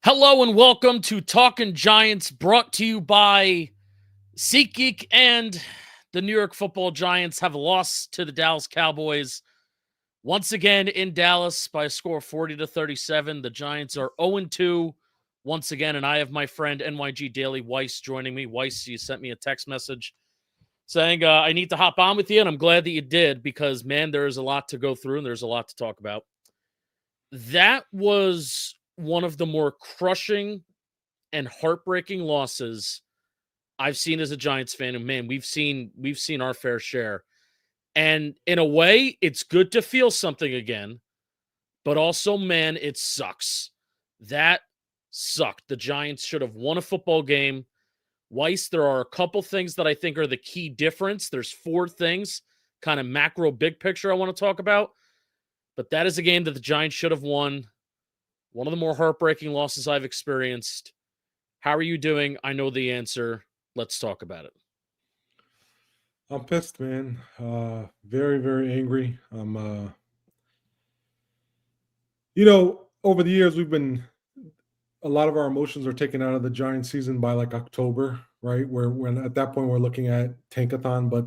Hello and welcome to Talkin' Giants, brought to you by SeatGeek. And the New York Football Giants have lost to the Dallas Cowboys once again in Dallas by a score of 40-37. The Giants are 0-2 once again, and I have my friend NYG Daily Weiss joining me. Weiss, you sent me a text message saying I need to hop on with you, and I'm glad that you did because, man, there is a lot to go through and there's a lot to talk about. That was one of the more crushing and heartbreaking losses I've seen as a Giants fan. And man, we've seen our fair share. And in a way, it's good to feel something again, but also, man, it sucks. That sucked. The Giants should have won a football game. Weiss, there are a couple things that I think are the key difference. There's four things, kind of macro big picture I want to talk about. But that is a game that the Giants should have won. One of the more heartbreaking losses I've experienced. How are you doing? I know the answer. Let's talk about it. I'm pissed, man. Very, very angry. Over the years, a lot of our emotions are taken out of the Giant season by like October, right? When at that point we're looking at Tankathon. But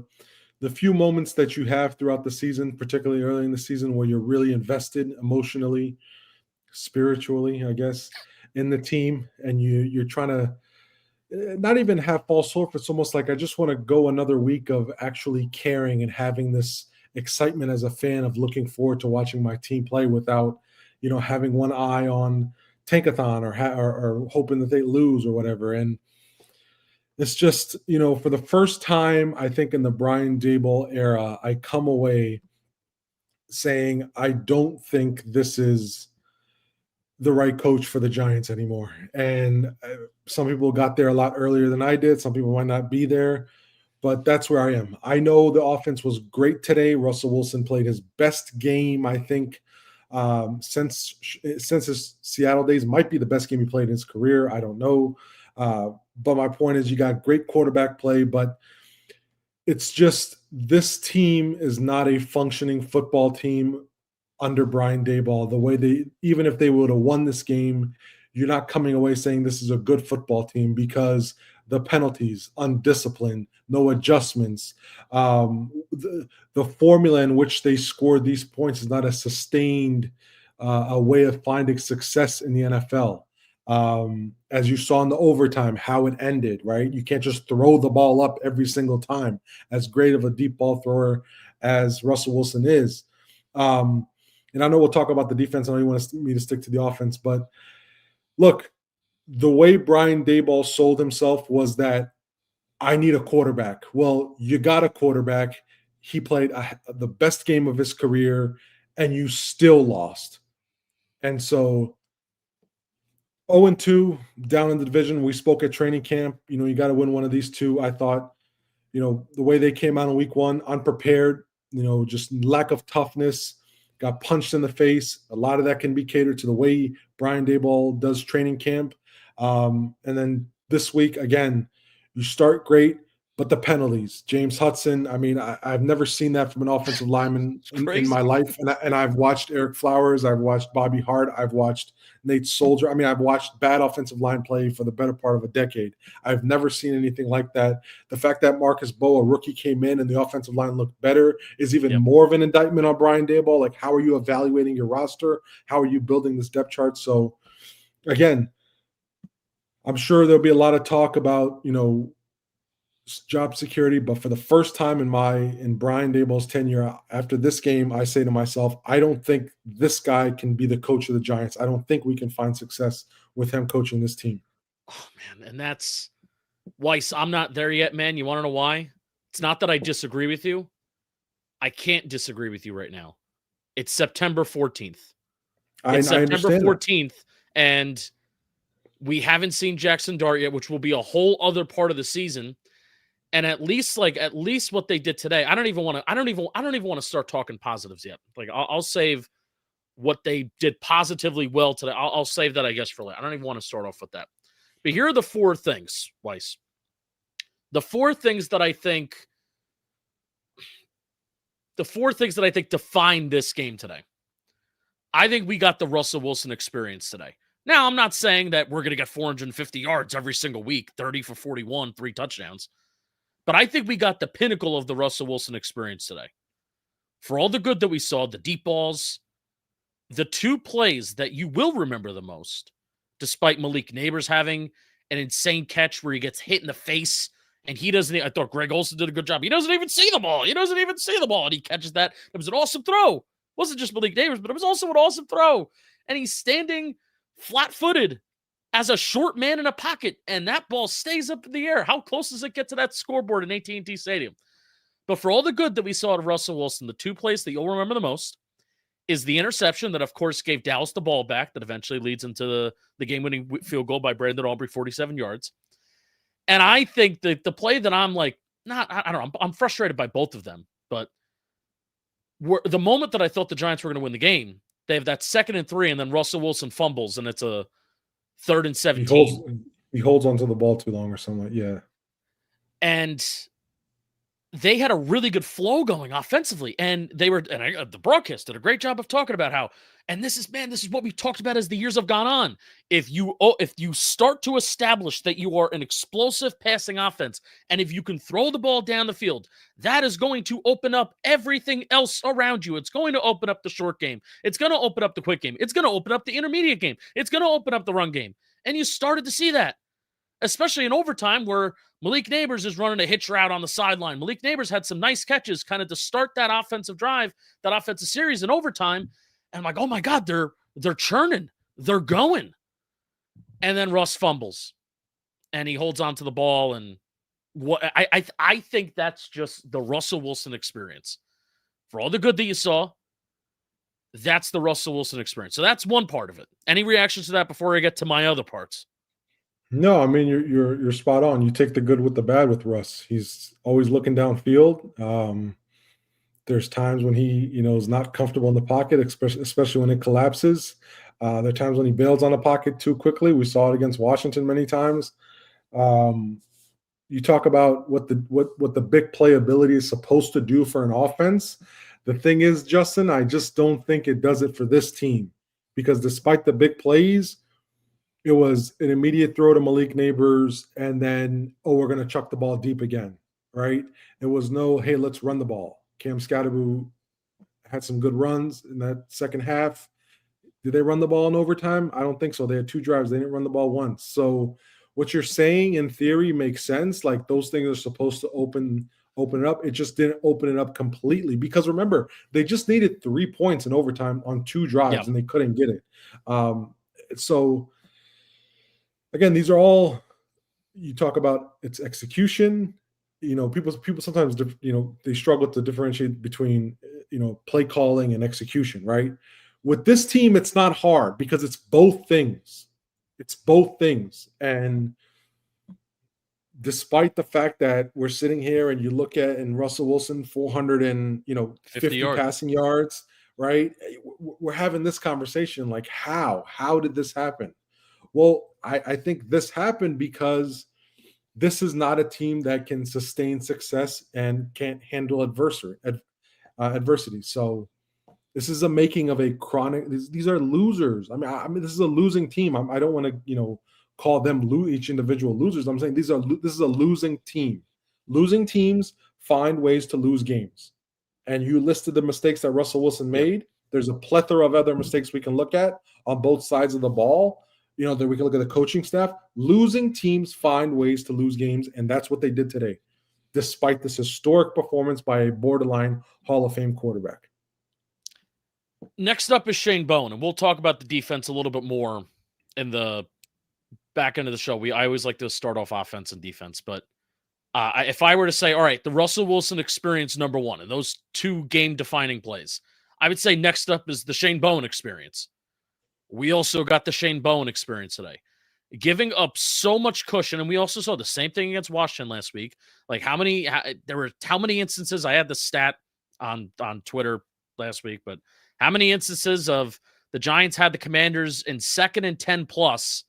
the few moments that you have throughout the season, particularly early in the season, where you're really invested emotionally, spiritually, I guess, in the team, and you're trying to not even have false hope. It's almost like I just want to go another week of actually caring and having this excitement as a fan of looking forward to watching my team play without, having one eye on Tankathon or hoping that they lose or whatever. And it's just, for the first time, I think in the Brian Daboll era, I come away saying I don't think this is the right coach for the Giants anymore. And some people got there a lot earlier than I did. Some people might not be there, but that's where I am. I know the offense was great today. Russell Wilson played his best game, I think, since his Seattle days. Might be the best game he played in his career. I don't know. But my point is, you got great quarterback play, but it's just this team is not a functioning football team under Brian Daboll. The way even if they would have won this game, you're not coming away saying this is a good football team because the penalties, undisciplined, no adjustments. The formula in which they scored these points is not a sustained a way of finding success in the NFL. As you saw in the overtime, how it ended, right? You can't just throw the ball up every single time, as great of a deep ball thrower as Russell Wilson is. And I know we'll talk about the defense. I know you want me to stick to the offense, but look, the way Brian Daboll sold himself was that I need a quarterback. Well, you got a quarterback. He played the best game of his career, and you still lost. And so 0-2 down in the division. We spoke at training camp. You got to win one of these two. I thought, the way they came out in week one, unprepared, just lack of toughness, got punched in the face. A lot of that can be catered to the way Brian Daboll does training camp. And then this week, again, you start great, but the penalties. James Hudson, I mean, I've never seen that from an offensive lineman in my life. And I've watched Eric Flowers. I've watched Bobby Hart. I've watched Nate Soldier. I mean, I've watched bad offensive line play for the better part of a decade. I've never seen anything like that. The fact that Marcus Bowe, a rookie, came in and the offensive line looked better is even more of an indictment on Brian Daboll. Like, how are you evaluating your roster? How are you building this depth chart? So, again, I'm sure there'll be a lot of talk about, job security, but for the first time in Brian Daboll's tenure, after this game, I say to myself, I don't think this guy can be the coach of the Giants. I don't think we can find success with him coaching this team. Oh, man, and that's Weiss. I'm not there yet, man. You want to know why? It's not that I disagree with you. I can't disagree with you right now. It's September 14th. It's September 14th, and we haven't seen Jaxson dart yet, which will be a whole other part of the season. And at least what they did today, I don't even want to start talking positives yet. Like I'll save what they did positively well today. I'll save that, I guess, for later. I don't even want to start off with that. But here are the four things, Weiss. The four things that I think define this game today. I think we got the Russell Wilson experience today. Now, I'm not saying that we're going to get 450 yards every single week, 30 for 41, 3 touchdowns. But I think we got the pinnacle of the Russell Wilson experience today. For all the good that we saw, the deep balls, the 2 plays that you will remember the most, despite Malik Neighbors having an insane catch where he gets hit in the face and he doesn't. I thought Greg Olsen did a good job. He doesn't even see the ball. And he catches that. It was an awesome throw. It wasn't just Malik Neighbors, but it was also an awesome throw. And he's standing flat-footed as a short man in a pocket, and that ball stays up in the air. How close does it get to that scoreboard in AT&T Stadium? But for all the good that we saw of Russell Wilson, the 2 plays that you'll remember the most is the interception that, of course, gave Dallas the ball back that eventually leads into the game-winning field goal by Brandon Aubrey, 47 yards. And I think that the play that I'm like, I don't know, I'm frustrated by both of them. But the moment that I thought the Giants were going to win the game, they have that 2nd and 3, and then Russell Wilson fumbles, and it's a 3rd and 17. He holds onto the ball too long or something. Yeah. And they had a really good flow going offensively, and the broadcast did a great job of talking about how, and this is what we've talked about as the years have gone on. If you start to establish that you are an explosive passing offense, and if you can throw the ball down the field, that is going to open up everything else around you. It's going to open up the short game. It's going to open up the quick game. It's going to open up the intermediate game. It's going to open up the run game. And you started to see that, especially in overtime where Malik Neighbors is running a hitch route on the sideline. Malik Neighbors had some nice catches kind of to start that offensive drive, that offensive series in overtime. And I'm like, oh my God, they're churning. They're going. And then Russ fumbles. And he holds onto the ball. And I think that's just the Russell Wilson experience. For all the good that you saw, that's the Russell Wilson experience. So that's one part of it. Any reactions to that before I get to my other parts? No, I mean you're spot on. You take the good with the bad with Russ. He's always looking downfield. There's times when he, is not comfortable in the pocket, especially when it collapses. There are times when he bails on the pocket too quickly. We saw it against Washington many times. You talk about what the big playability is supposed to do for an offense. The thing is, Justin, I just don't think it does it for this team, because despite the big plays, it was an immediate throw to Malik Neighbors, and then, we're going to chuck the ball deep again, right? It was no, hey, let's run the ball. Cam Scatterbu had some good runs in that second half. Did they run the ball in overtime? I don't think so. They had 2 drives. They didn't run the ball once. So what you're saying in theory makes sense. Like, those things are supposed to open it up. It just didn't open it up completely, because remember, they just needed 3 points in overtime on 2 drives, and they couldn't get it. So again, these are all, you talk about its execution. People sometimes, they struggle to differentiate between, play calling and execution, right? With this team, it's not hard because it's both things. And despite the fact that we're sitting here and you look at in Russell Wilson, 450 passing yards, right? We're having this conversation like, how did this happen? Well, I think this happened because this is not a team that can sustain success and can't handle adversity. So this is a making of a chronic. These are losers. I mean, this is a losing team. I don't want to, call them each individual losers. I'm saying this is a losing team. Losing teams find ways to lose games. And you listed the mistakes that Russell Wilson made. There's a plethora of other mistakes we can look at on both sides of the ball. That we can look at the coaching staff. Losing teams find ways to lose games, and that's what they did today, despite this historic performance by a borderline Hall of Fame quarterback. Next up is Shane Bowen, and we'll talk about the defense a little bit more in the back end of the show. I always like to start off offense and defense, but if I were to say, all right, the Russell Wilson experience number 1, and those 2 game-defining plays, I would say next up is the Shane Bowen experience. We also got the Shane Bowen experience today, giving up so much cushion. And we also saw the same thing against Washington last week. Like how many instances, I had the stat on Twitter last week, but how many instances of the Giants had the Commanders in 2nd and 10 plus,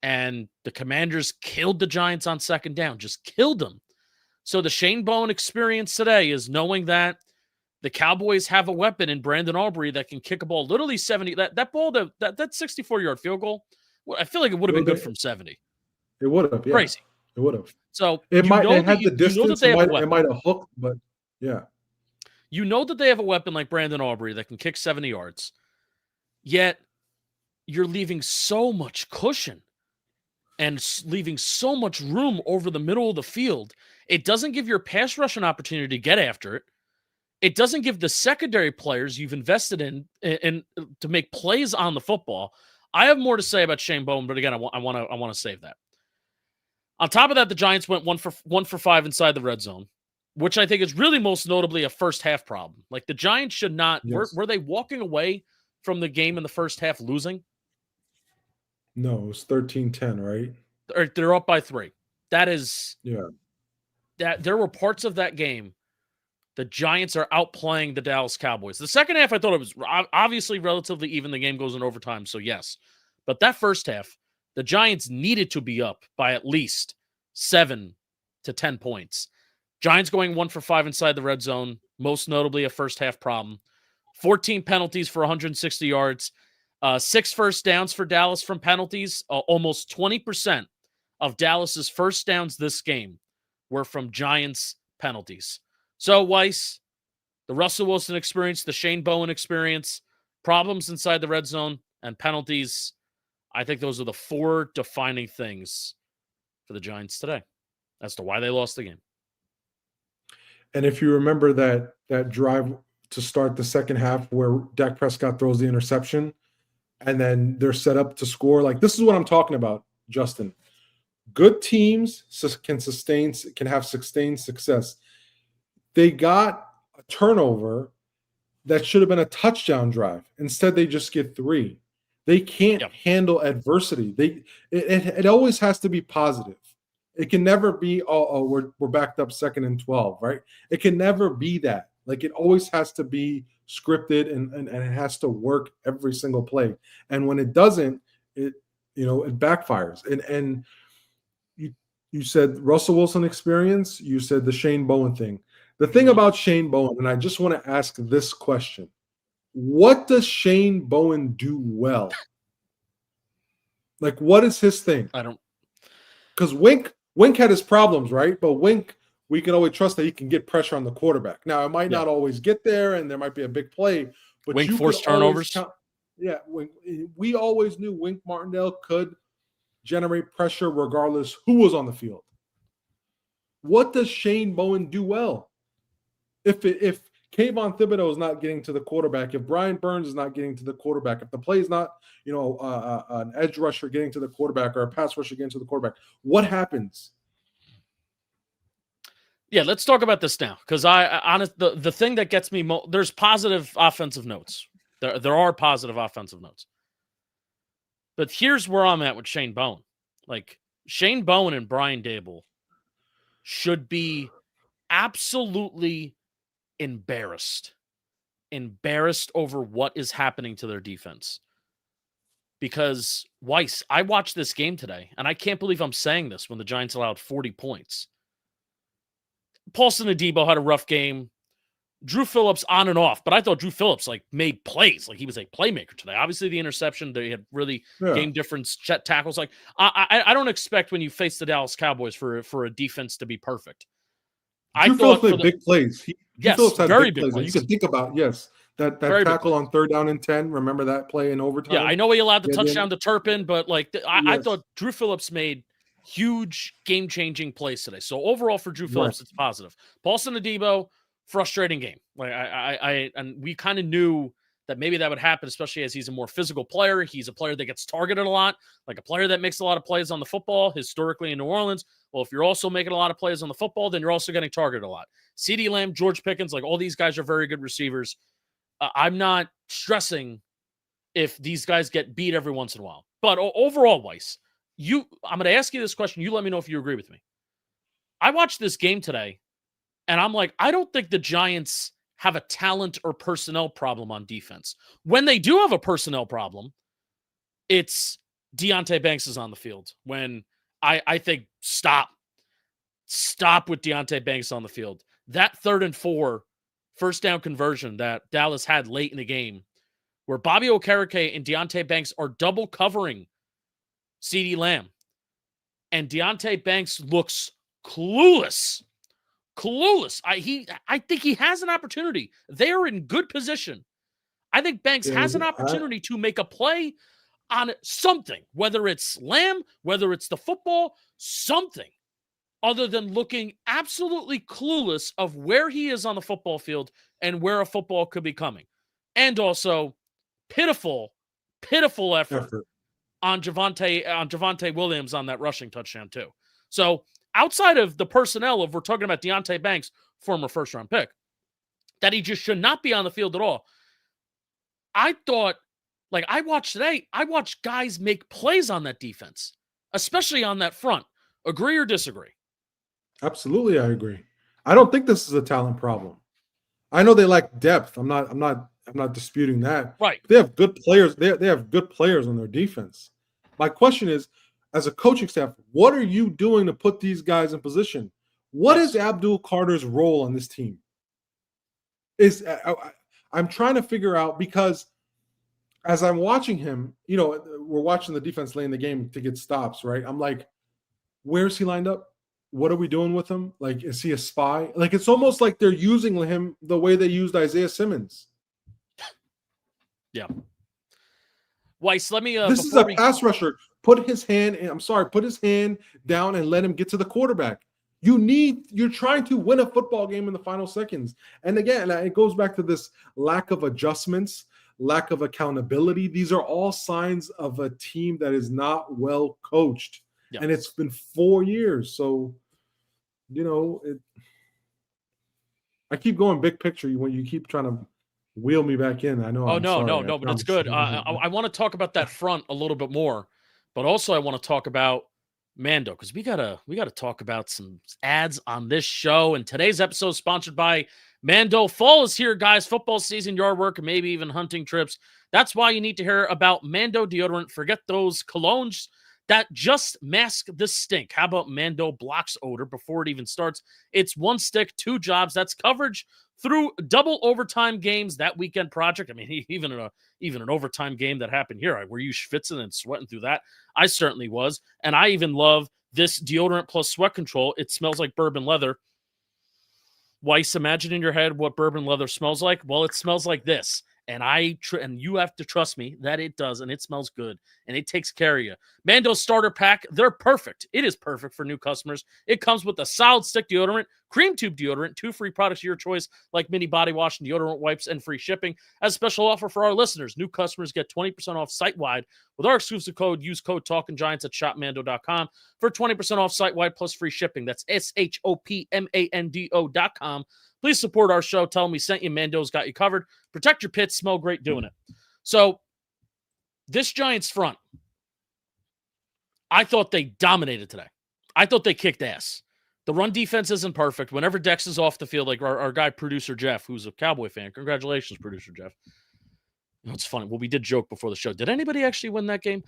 and the Commanders killed the Giants on 2nd down, just killed them. So the Shane Bowen experience today is knowing that The Cowboys have a weapon in Brandon Aubrey that can kick a ball literally 70. That ball, that 64-yard field goal, I feel like it would have been good from 70. It would have, yeah. Crazy. It would have. So It had the you know that distance. they have a It weapon. might have hooked, but yeah. You know that they have a weapon like Brandon Aubrey that can kick 70 yards. Yet you're leaving so much cushion and leaving so much room over the middle of the field. It doesn't give your pass rush an opportunity to get after it. It doesn't give the secondary players you've invested in to make plays on the football. I have more to say about Shane Bowen, but again, I want to save that. On top of that, the Giants went 1 for 5 inside the red zone, which I think is really most notably a first half problem. Like the Giants should not. Yes. Were they walking away from the game in the first half losing? No, it was 13-10, right? They're up by 3. That is, yeah. That there were parts of that game. The Giants are outplaying the Dallas Cowboys. The second half, I thought it was obviously relatively even. The game goes in overtime, so yes. But that first half, the Giants needed to be up by at least 7 to 10 points. Giants going 1 for 5 inside the red zone, most notably a first half problem. 14 penalties for 160 yards. 6 first downs for Dallas from penalties. Almost 20% of Dallas's first downs this game were from Giants penalties. So, Weiss, the Russell Wilson experience, the Shane Bowen experience, problems inside the red zone, and penalties, I think those are the 4 defining things for the Giants today as to why they lost the game. And if you remember that drive to start the second half where Dak Prescott throws the interception and then they're set up to score, like this is what I'm talking about, Justin. Good teams can have sustained success. They got a turnover that should have been a touchdown drive. Instead, they just get 3. They can't handle adversity. It always has to be positive. It can never be, we're backed up 2nd and 12, right? It can never be that. Like it always has to be scripted and it has to work every single play. And when it doesn't, it backfires. And you said Russell Wilson experience. You said the Shane Bowen thing. The thing about Shane Bowen, and I just want to ask this question. What does Shane Bowen do well? Like, what is his thing? I don't. Because Wink had his problems, right? But Wink, we can always trust that he can get pressure on the quarterback. Now, it might not always get there, and there might be a big play. But Wink forced turnovers. We always knew Wink Martindale could generate pressure regardless who was on the field. What does Shane Bowen do well? If Kayvon Thibodeau is not getting to the quarterback, if Brian Burns is not getting to the quarterback, if the play is not, an edge rusher getting to the quarterback or a pass rusher getting to the quarterback, what happens? Yeah, let's talk about this now because the thing that gets me there's positive offensive notes. There are positive offensive notes. But here's where I'm at with Shane Bowen. Like Shane Bowen and Brian Daboll should be absolutely embarrassed over what is happening to their defense. Because, Weiss, I watched this game today, and I can't believe I'm saying this when the Giants allowed 40 points. Paulson Adebo had a rough game. Drew Phillips on and off, but I thought Drew Phillips made plays. Like he was a playmaker today. Obviously, the interception, they had really game difference tackles. Like I don't expect when you face the Dallas Cowboys for a defense to be perfect. Drew Phillips made big plays. Yes, Phillips had very big plays. You can think about, that very tackle on 3rd down and 10. Remember that play in overtime? Yeah, I know he allowed the touchdown to Turpin, but I thought Drew Phillips made huge game-changing plays today. So overall for Drew Phillips, it's positive. Paulson Adebo, frustrating game. And we kind of knew that maybe that would happen, especially as he's a more physical player. He's a player that gets targeted a lot, like a player that makes a lot of plays on the football historically in New Orleans. Well, if you're also making a lot of plays on the football, then you're also getting targeted a lot. CeeDee Lamb, George Pickens, all these guys are very good receivers. I'm not stressing if these guys get beat every once in a while. But overall, Weiss, I'm going to ask you this question. You let me know if you agree with me. I watched this game today, and I'm like, I don't think the Giants have a talent or personnel problem on defense. When they do have a personnel problem, it's Deonte Banks is on the field. When I think stop with Deonte Banks on the field. That 3rd and 4 first down conversion that Dallas had late in the game where Bobby Okereke and Deontay Banks are double covering CeeDee Lamb. And Deontay Banks looks clueless. I think he has an opportunity. They're in good position. I think Banks has an opportunity to make a play on something, whether it's Lamb, whether it's the football, something other than looking absolutely clueless of where he is on the football field and where a football could be coming. And also pitiful effort on Javonte Williams on that rushing touchdown too. So outside of the personnel of, we're talking about Deontay Banks, former first-round pick, that he just should not be on the field at all. I thought, like I watched guys make plays on that defense, especially on that front. Agree or disagree? Absolutely, I agree. I don't think this is a talent problem. I know they lack depth. I'm not disputing that. Right. They have good players. They have good players on their defense. My question is, as a coaching staff, what are you doing to put these guys in position? What is Abdul Carter's role on this team? I'm trying to figure out, because as I'm watching him, we're watching the defense lane the game to get stops, right? I'm like, where's he lined up? What are we doing with him? Like, is he a spy? Like, it's almost like they're using him the way they used Isaiah Simmons. Yeah. Weiss, let me. This is a pass rusher. Put his hand down and let him get to the quarterback. You're trying to win a football game in the final seconds. And again, it goes back to this lack of adjustments, lack of accountability. These are all signs of a team that is not well coached. Yep. And it's been 4 years. So, I keep going big picture when you keep trying to wheel me back in. I know. No, but it's good. I want to talk about that front a little bit more, but also I want to talk about Mando, because we gotta talk about some ads on this show. And today's episode is sponsored by Mando. Fall is here, guys. Football season, yard work, and maybe even hunting trips. That's why you need to hear about Mando deodorant. Forget those colognes that just mask the stink. How about Mando blocks odor before it even starts? It's one stick, 2 jobs. That's coverage through double overtime games. That weekend project, I mean, even an overtime game that happened here, were you schwitzing and sweating through that? I certainly was. And I even love this deodorant plus sweat control. It smells like bourbon leather. Weiss, imagine in your head what bourbon leather smells like. Well, it smells like this. And and you have to trust me that it does, and it smells good, and it takes care of you. Mando starter pack, they're perfect. It is perfect for new customers. It comes with a solid stick deodorant, cream tube deodorant, 2 free products of your choice, like mini body wash and deodorant wipes, and free shipping. As a special offer for our listeners, new customers get 20% off site-wide with our exclusive code. Use code TalkinGiants at shopmando.com for 20% off site-wide plus free shipping. That's SHOPMANDO.com. Please support our show. Tell them we sent you. Mando's got you covered. Protect your pits. Smell great doing it. So, this Giants front, I thought they dominated today. I thought they kicked ass. The run defense isn't perfect. Whenever Dex is off the field, like our guy, producer Jeff, who's a Cowboy fan. Congratulations, producer Jeff. It's funny. Well, we did joke before the show. Did anybody actually win that game?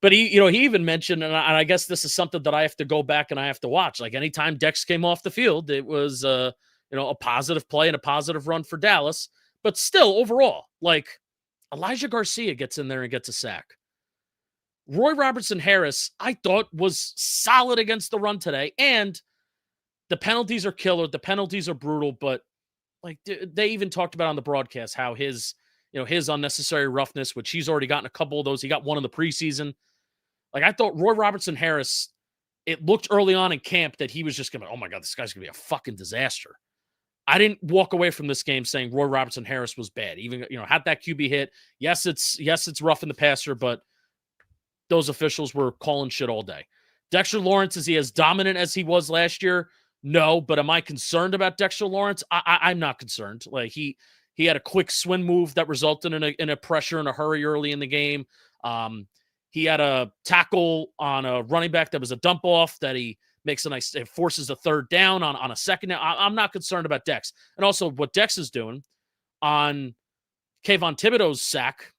But he even mentioned, and I guess this is something that I have to go back and I have to watch. Like, anytime Dex came off the field, it was a positive play and a positive run for Dallas. But still, overall, like, Elijah Garcia gets in there and gets a sack. Roy Robertson Harris, I thought, was solid against the run today. And the penalties are killer. The penalties are brutal. But, like, they even talked about on the broadcast how his unnecessary roughness, which he's already gotten a couple of those. He got one in the preseason. Like, I thought Roy Robertson Harris, it looked early on in camp that he was just going to, oh my God, this guy's going to be a fucking disaster. I didn't walk away from this game saying Roy Robertson Harris was bad. Even, had that QB hit. Yes, it's rough in the passer, but those officials were calling shit all day. Dexter Lawrence, is he as dominant as he was last year? No, but am I concerned about Dexter Lawrence? I'm not concerned. Like, he had a quick swing move that resulted in a pressure and a hurry early in the game. He had a tackle on a running back that was a dump off that he makes it forces a third down on a second down. I'm not concerned about Dex. And also what Dex is doing on Kayvon Thibodeau's sack.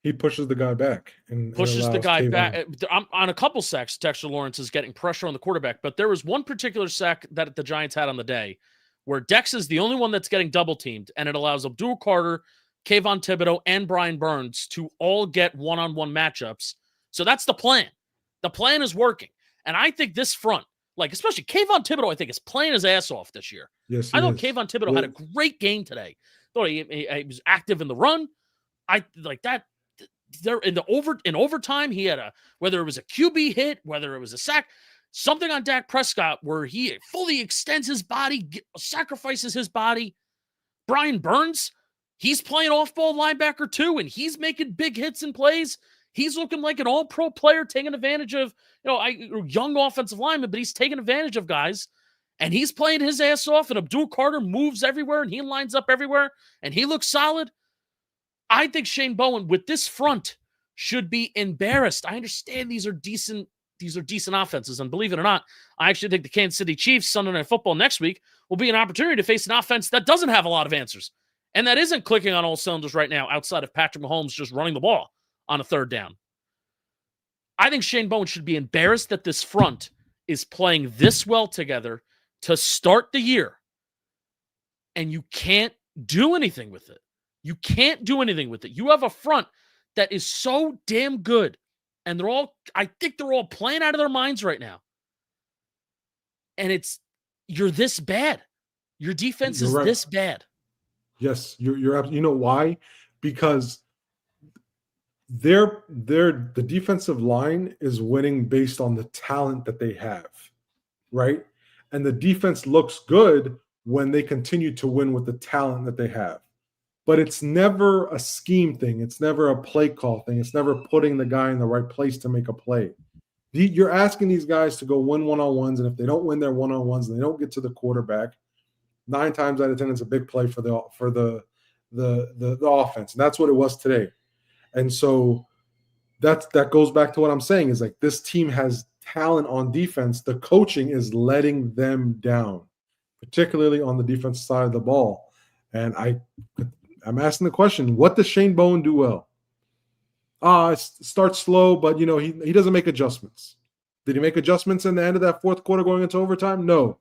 He pushes the guy back and Pushes the allows guy back. Kayvon. I'm on a couple sacks. Dexter Lawrence is getting pressure on the quarterback, but there was one particular sack that the Giants had on the day where Dex is the only one that's getting double teamed, and it allows Abdul Carter, Kayvon Thibodeau, and Brian Burns to all get one-on-one matchups. So that's the plan. The plan is working. And I think this front, like especially Kayvon Thibodeau, I think is playing his ass off this year. Yes, I he thought is. Kayvon Thibodeau had a great game today. Thought he was active in the run. I like that. There in overtime, he had whether it was a QB hit, whether it was a sack, something on Dak Prescott where he fully extends his body, sacrifices his body. Brian Burns, he's playing off-ball linebacker too, and he's making big hits and plays. He's looking like an all-pro player, taking advantage of young offensive lineman, but he's taking advantage of guys, and he's playing his ass off. And Abdul Carter moves everywhere, and he lines up everywhere, and he looks solid. I think Shane Bowen with this front should be embarrassed. I understand these are decent offenses, and believe it or not, I actually think the Kansas City Chiefs Sunday Night Football next week will be an opportunity to face an offense that doesn't have a lot of answers and that isn't clicking on all cylinders right now outside of Patrick Mahomes just running the ball on a third down. I think Shane Bowen should be embarrassed that this front is playing this well together to start the year, and you can't do anything with it. You can't do anything with it. You have a front that is so damn good, and I think they're all playing out of their minds right now. And you're this bad. Your defense is this bad. Yes, you're you know why? Because the defensive line is winning based on the talent that they have, right? And the defense looks good when they continue to win with the talent that they have. But it's never a scheme thing. It's never a play call thing. It's never putting the guy in the right place to make a play. You're asking these guys to go win one-on-ones, and if they don't win their one-on-ones and they don't get to the quarterback, 9 times out of 10 it's a big play for the offense. And that's what it was today. And so that goes back to what I'm saying is like this team has talent on defense. The coaching is letting them down, particularly on the defensive side of the ball. And I'm asking the question, what does Shane Bowen do well? It starts slow, but he doesn't make adjustments. Did he make adjustments in the end of that fourth quarter going into overtime? No.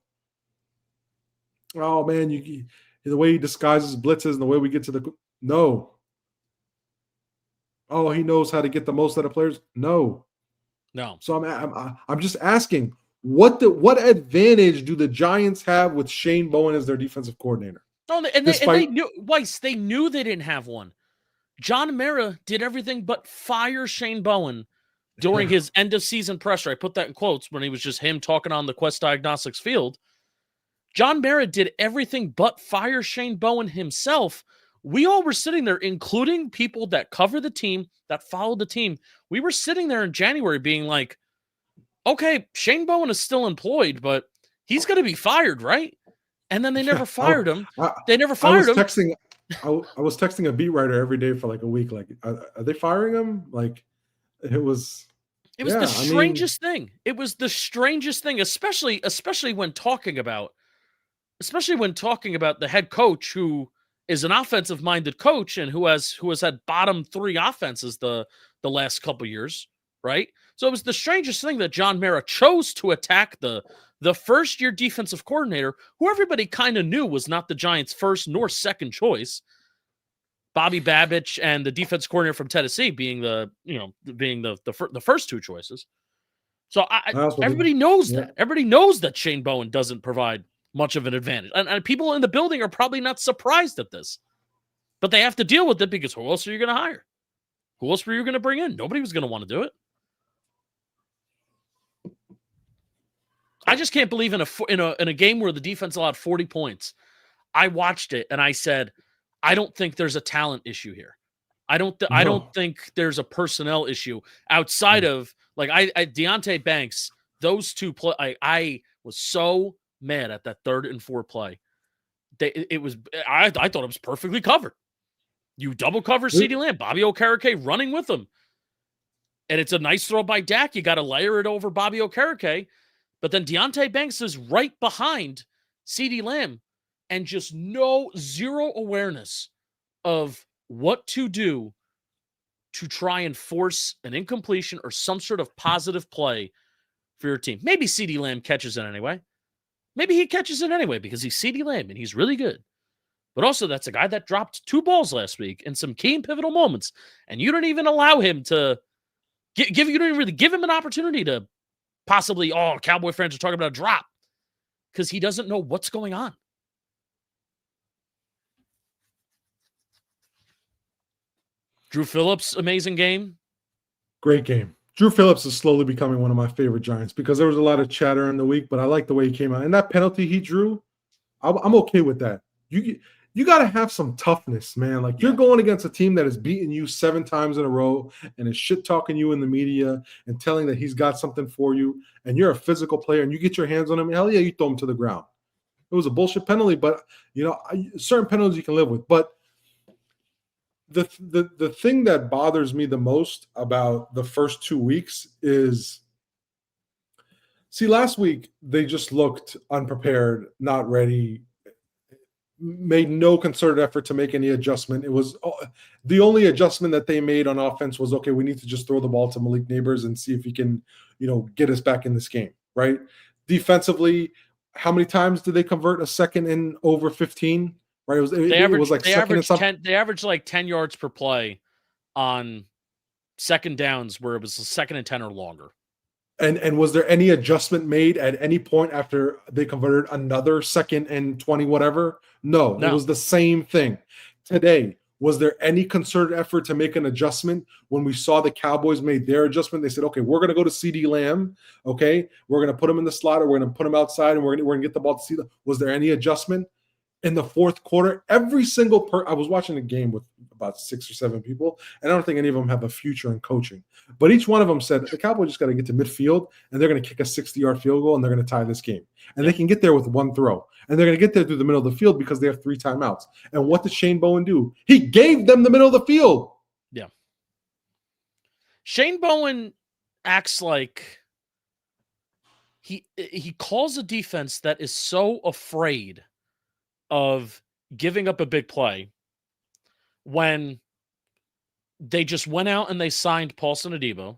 Oh man, the way he disguises blitzes and the way we get to no. Oh, he knows how to get the most out of players. No. So I'm just asking, what advantage do the Giants have with Shane Bowen as their defensive coordinator? No, and they knew, Weiss, they knew they didn't have one. John Mara did everything but fire Shane Bowen during his end of season presser. I put that in quotes when he was just him talking on the Quest Diagnostics field. John Mara did everything but fire Shane Bowen himself. We all were sitting there, including people that cover the team, that follow the team. We were sitting there in January being like, okay, Shane Bowen is still employed, but he's going to be fired, right? And then they never fired him. They never fired him. I was texting a beat writer every day for like a week. Like, are they firing him? Like, it was the strangest thing. It was the strangest thing, especially when talking about the head coach who is an offensive-minded coach and who has had bottom 3 offenses the last couple years, right? So it was the strangest thing that John Mara chose to attack the first-year defensive coordinator, who everybody kind of knew was not the Giants' first nor second choice. Bobby Babich and the defense coordinator from Tennessee being the first 2 choices. So everybody knows that. Everybody knows that Shane Bowen doesn't provide much of an advantage. And people in the building are probably not surprised at this. But they have to deal with it because who else are you going to hire? Who else were you going to bring in? Nobody was going to want to do it. I just can't believe in a game where the defense allowed 40 points. I watched it and I said, I don't think there's a talent issue here. I don't think there's a personnel issue outside of Deonte Banks. Those 2 play. I was so mad at that 3rd and 4 play. I thought it was perfectly covered. You double cover CeeDee Lamb, Bobby Okereke running with him, and it's a nice throw by Dak. You got to layer it over Bobby Okereke. But then Deonte Banks is right behind CeeDee Lamb and just zero awareness of what to do to try and force an incompletion or some sort of positive play for your team. Maybe CeeDee Lamb catches it anyway. Maybe he catches it anyway because he's CeeDee Lamb and he's really good. But also, that's a guy that dropped 2 balls last week in some key and pivotal moments, and you don't even allow him to you don't even really give him an opportunity to possibly, Cowboy fans are talking about a drop because he doesn't know what's going on. Drew Phillips, amazing game. Great game. Drew Phillips is slowly becoming one of my favorite Giants because there was a lot of chatter in the week, but I like the way he came out. And that penalty he drew, I'm okay with that. You got to have some toughness, man. Like, you're going against a team that has beaten you 7 times in a row and is shit-talking you in the media and telling that he's got something for you, and you're a physical player and you get your hands on him, hell yeah, you throw him to the ground. It was a bullshit penalty, but, certain penalties you can live with. But the thing that bothers me the most about the first 2 weeks is, see, last week they just looked unprepared, not ready, made no concerted effort to make any adjustment. It was the only adjustment that they made on offense was, okay, we need to just throw the ball to Malik Neighbors and see if he can, get us back in this game, right? Defensively, how many times did they convert a second and over 15? Right, it was like second and something. They averaged like 10 yards per play on second downs where it was a second and 10 or longer. And was there any adjustment made at any point after they converted another second and 20 whatever? No, it was the same thing. Today, was there any concerted effort to make an adjustment when we saw the Cowboys made their adjustment? They said, okay, we're going to go to CeeDee Lamb. Okay, we're going to put him in the slot, or we're going to put him outside, and we're going to get the ball to CeeDee. Was there any adjustment? In the fourth quarter, every single I was watching a game with about 6 or 7 people, and I don't think any of them have a future in coaching. But each one of them said the Cowboys just got to get to midfield, and they're going to kick a 60-yard field goal, and they're going to tie this game. And they can get there with one throw. And they're going to get there through the middle of the field because they have 3 timeouts. And what did Shane Bowen do? He gave them the middle of the field. Yeah. Shane Bowen acts like he calls a defense that is so afraid of giving up a big play when they just went out and they signed Paulson Adebo,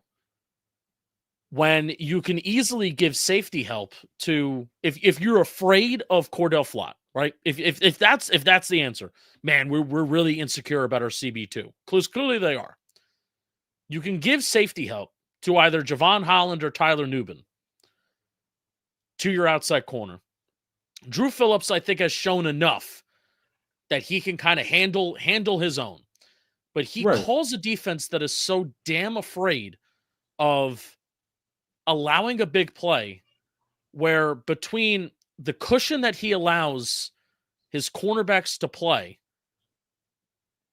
when you can easily give safety help to if you're afraid of Cordell Flott, right? If that's the answer, man, we're really insecure about our CB2. Clearly they are. You can give safety help to either Javon Holland or Tyler Nubin to your outside corner. Drew Phillips, I think, has shown enough that he can kind of handle his own. But he calls a defense that is so damn afraid of allowing a big play where between the cushion that he allows his cornerbacks to play,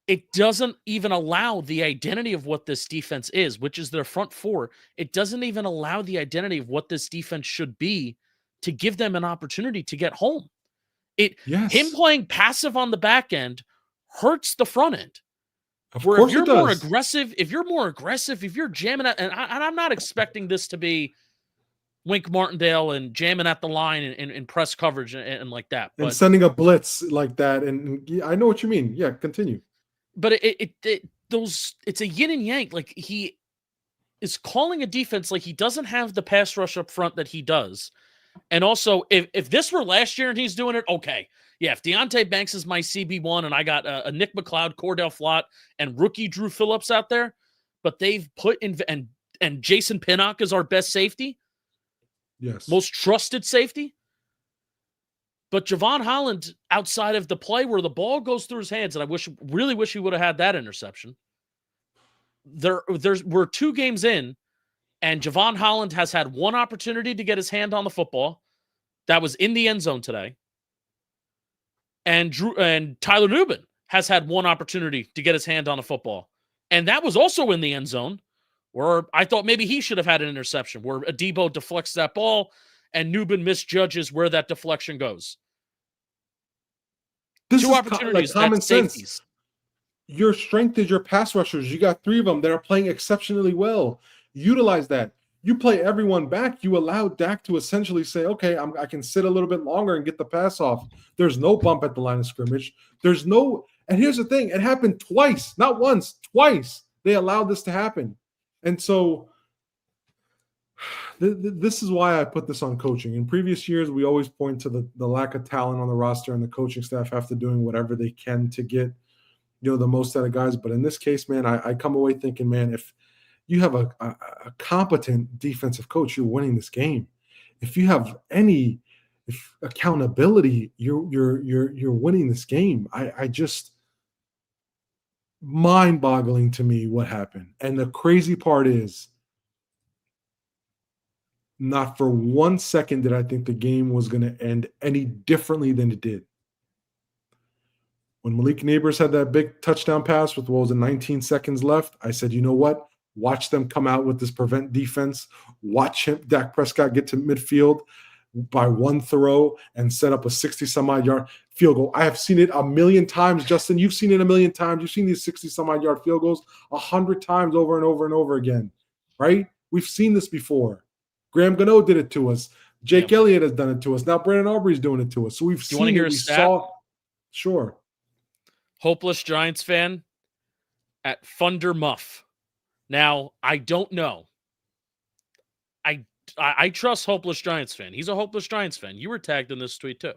it doesn't even allow the identity of what this defense is, which is their front four. It doesn't even allow the identity of what this defense should be to give them an opportunity to get home. Him playing passive on the back end hurts the front end. Of course, if you're more aggressive, if you're jamming at, and I'm not expecting this to be Wink Martindale and jamming at the line in press coverage and like that, and sending a blitz like that. And I know what you mean. Yeah, continue. But it's a yin and yang. Like, he is calling a defense like he doesn't have the pass rush up front that he does. And also, if this were last year and he's doing it, okay. Yeah, if Deonte Banks is my CB1 and I got a Nick McLeod, Cordell Flott, and rookie Drew Phillips out there, but they've put in and Jason Pinnock is our best safety. Yes. Most trusted safety. But Javon Holland, outside of the play where the ball goes through his hands, and I really wish he would have had that interception. We're 2 games in, and Javon Holland has had 1 opportunity to get his hand on the football. That was in the end zone today. And Tyler Nubin has had 1 opportunity to get his hand on a football. And that was also in the end zone, where I thought maybe he should have had an interception, where Adebo deflects that ball and Nubin misjudges where that deflection goes. This 2 is opportunities, like common sense. Safeties. Your strength is your pass rushers. You got 3 of them that are playing exceptionally well. Utilize that. You play everyone back. You allow Dak to essentially say, okay, I can sit a little bit longer and get the pass off. There's no bump at the line of scrimmage. And here's the thing. It happened twice, not once, twice. They allowed this to happen. And so this is why I put this on coaching. In previous years, we always point to the lack of talent on the roster, and the coaching staff have to doing whatever they can to get, the most out of guys. But in this case, man, I come away thinking, man, if you have a competent defensive coach, you're winning this game. If you have any accountability, you're winning this game. I just mind-boggling to me what happened. And the crazy part is, not for 1 second did I think the game was going to end any differently than it did. When Malik Neighbors had that big touchdown pass with, 19 seconds left, I said, you know what? Watch them come out with this prevent defense. Watch Dak Prescott get to midfield by one throw and set up a 60-some-odd yard field goal. I have seen it a million times, Justin. You've seen it a million times. You've seen these 60-some-odd yard field goals 100 times over and over and over again, right? We've seen this before. Graham Gano did it to us. Jake Elliott has done it to us. Now Brandon Aubrey's doing it to us. So we've seen it. Do you want to hear a stat? Sure. Hopeless Giants fan at Thunder Muff. Now, I don't know. I trust Hopeless Giants fan. He's a Hopeless Giants fan. You were tagged in this tweet too.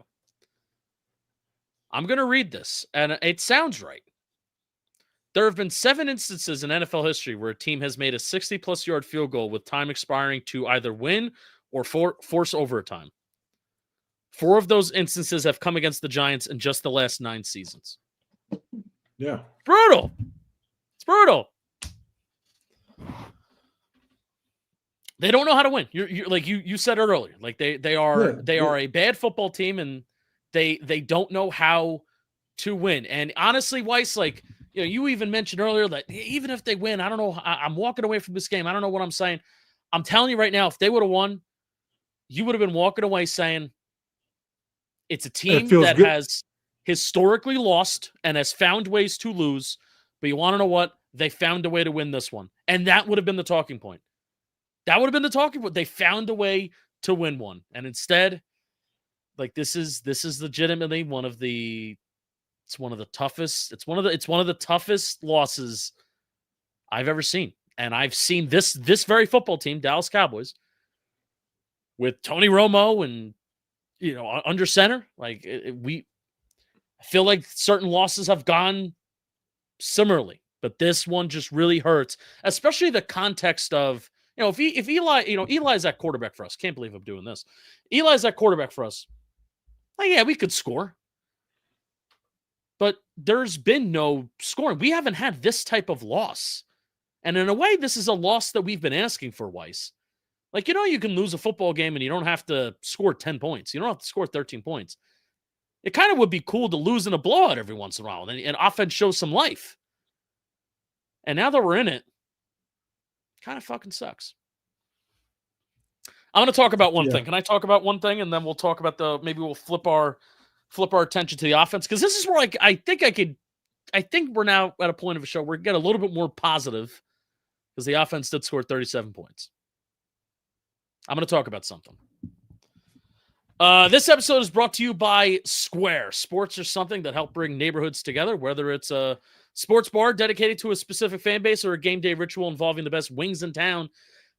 I'm going to read this, and it sounds right. There have been 7 instances in NFL history where a team has made a 60-plus yard field goal with time expiring to either win or force overtime. 4 of those instances have come against the Giants in just the last 9 seasons. Yeah. Brutal. It's brutal. They don't know how to win. You're like you said it earlier. Like they are a bad football team, and they don't know how to win. And honestly, Weiss, like, you even mentioned earlier that even if they win, I don't know. I'm walking away from this game. I don't know what I'm saying. I'm telling you right now, if they would have won, you would have been walking away saying it's a team that has historically lost and has found ways to lose. But you want to know what? They found a way to win this one. And that would have been the talking point. That would have been the talking point. They found a way to win one. And instead, like, this is legitimately one of the toughest losses I've ever seen. And I've seen this very football team, Dallas Cowboys, with Tony Romo and, under center. Like, I feel like certain losses have gone similarly, but this one just really hurts, especially the context of, if Eli, Eli's that quarterback for us. Can't believe I'm doing this. Eli's that quarterback for us. Like, yeah, we could score, but there's been no scoring. We haven't had this type of loss. And in a way, this is a loss that we've been asking for, Weiss. Like, you can lose a football game and you don't have to score 10 points. You don't have to score 13 points. It kind of would be cool to lose in a blowout every once in a while and offense shows some life. And now that we're in it, kind of fucking sucks. I'm going to talk about one thing. Can I talk about one thing? And then we'll talk about maybe we'll flip our attention to the offense. Because this is where I think we're now at a point of a show where we get a little bit more positive because the offense did score 37 points. I'm going to talk about something. This episode is brought to you by Square. Sports are something that help bring neighborhoods together, whether it's a sports bar dedicated to a specific fan base or a game day ritual involving the best wings in town.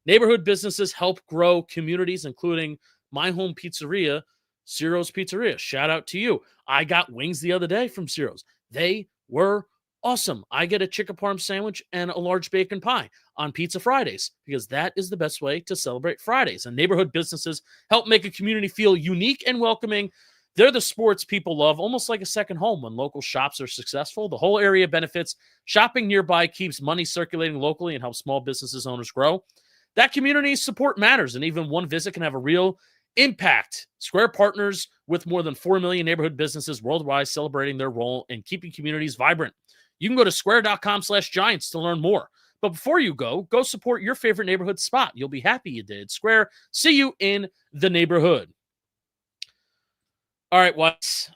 Neighborhood businesses help grow communities, including my home pizzeria, Ciro's Pizzeria. Shout out to you. I got wings the other day from Ciro's. They were awesome. I get a chicken parm sandwich and a large bacon pie on Pizza Fridays because that is the best way to celebrate Fridays. And neighborhood businesses help make a community feel unique and welcoming. They're the sports people love, almost like a second home. When local shops are successful, the whole area benefits. Shopping nearby keeps money circulating locally and helps small businesses owners grow. That community support matters, and even one visit can have a real impact. Square partners with more than 4 million neighborhood businesses worldwide, celebrating their role in keeping communities vibrant. You can go to square.com/Giants to learn more. But before you go support your favorite neighborhood spot. You'll be happy you did. Square, see you in the neighborhood. All right, Wes.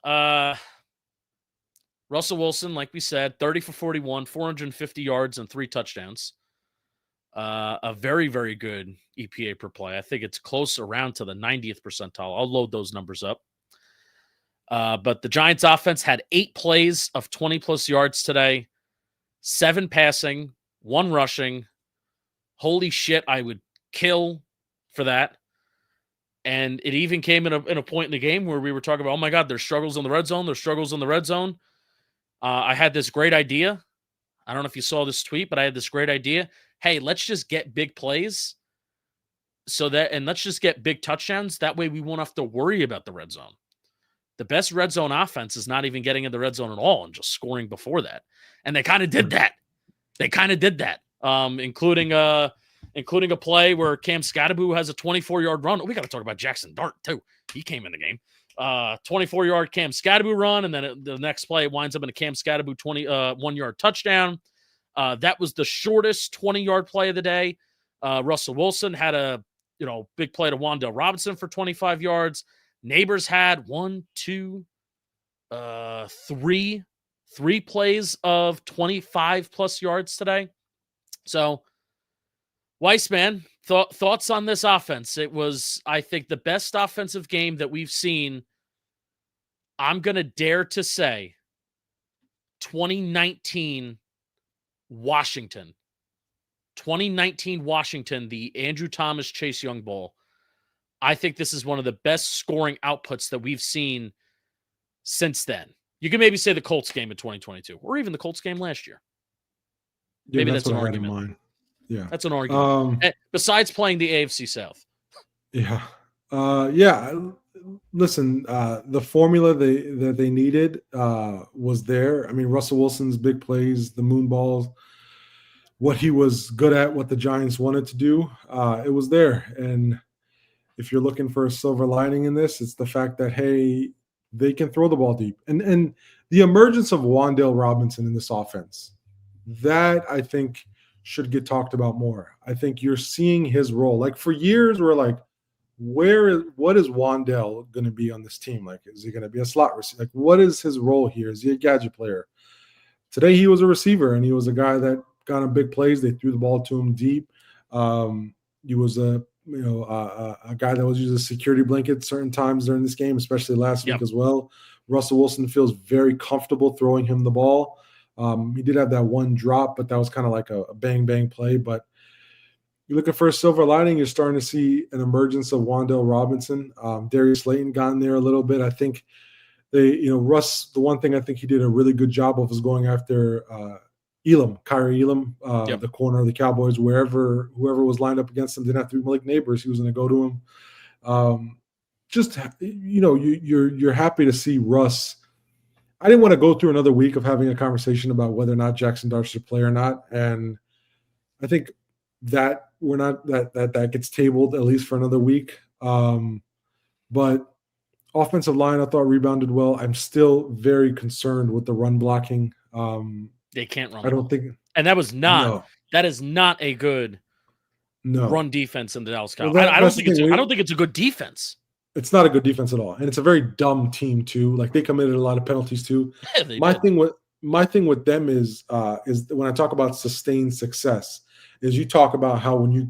Russell Wilson, like we said, 30 for 41, 450 yards and 3 touchdowns. A very, very good EPA per play. I think it's close around to the 90th percentile. I'll load those numbers up. But the Giants offense had 8 plays of 20-plus yards today, 7 passing, 1 rushing. Holy shit, I would kill for that. And it even came in a point in the game where we were talking about, oh my God, there's struggles in the red zone. There's struggles in the red zone. I had this great idea. I don't know if you saw this tweet, but I had this great idea. Hey, let's just get big plays and let's just get big touchdowns. That way we won't have to worry about the red zone. The best red zone offense is not even getting in the red zone at all and just scoring before that. And they kind of did that. Including a play where Cam Scatterbu has a 24-yard run. We got to talk about Jaxson Dart, too. He came in the game. 24-yard Cam Scatterbu run, and then the next play it winds up in a Cam Scatterbu 21-yard touchdown. That was the shortest 20-yard play of the day. Russell Wilson had a big play to Wan'Dale Robinson for 25 yards. Neighbors had 3 plays of 25-plus yards today. So, Weissman, thoughts on this offense? It was, I think, the best offensive game that we've seen. I'm going to dare to say 2019 Washington. 2019 Washington, the Andrew Thomas Chase Young Bowl. I think this is one of the best scoring outputs that we've seen since then. You can maybe say the Colts game in 2022, or even the Colts game last year. Yeah, maybe that's an argument. In mind. Yeah, that's an argument. Besides playing the AFC South. Yeah. Listen, the formula that they needed was there. I mean, Russell Wilson's big plays, the moon balls, what he was good at, what the Giants wanted to do, it was there. And if you're looking for a silver lining in this, it's the fact that, hey, they can throw the ball deep. And the emergence of Wan'Dale Robinson in this offense, that I think should get talked about more. I think you're seeing his role. Like for years, we're like, what is Wan'Dale going to be on this team? Like, is he going to be a slot receiver? Like, what is his role here? Is he a gadget player? Today, he was a receiver, and he was a guy that got on big plays. They threw the ball to him deep. He was a guy that was using a security blanket certain times during this game, especially last week as well. Russell Wilson feels very comfortable throwing him the ball. He did have that one drop, but that was kind of like a bang play. But you're looking for a silver lining. You're starting to see an emergence of Wan'Dale Robinson. Darius Slayton got in there a little bit. I think Russ, the one thing I think he did a really good job of was going after Kyrie Elam, the corner of the Cowboys, whoever was lined up against him didn't have to be Malik Neighbors. He was going to go to him. You're happy to see Russ. I didn't want to go through another week of having a conversation about whether or not Jaxson Dart should play or not. And I think that we're not that gets tabled at least for another week. But offensive line, I thought rebounded well. I'm still very concerned with the run blocking. They can't run. I don't think, and that is not a good run defense in the Dallas Cowboys. I don't think it's a good defense. It's not a good defense at all, and it's a very dumb team too. Like they committed a lot of penalties too. Yeah, my thing with them is when I talk about sustained success, is you talk about how when you're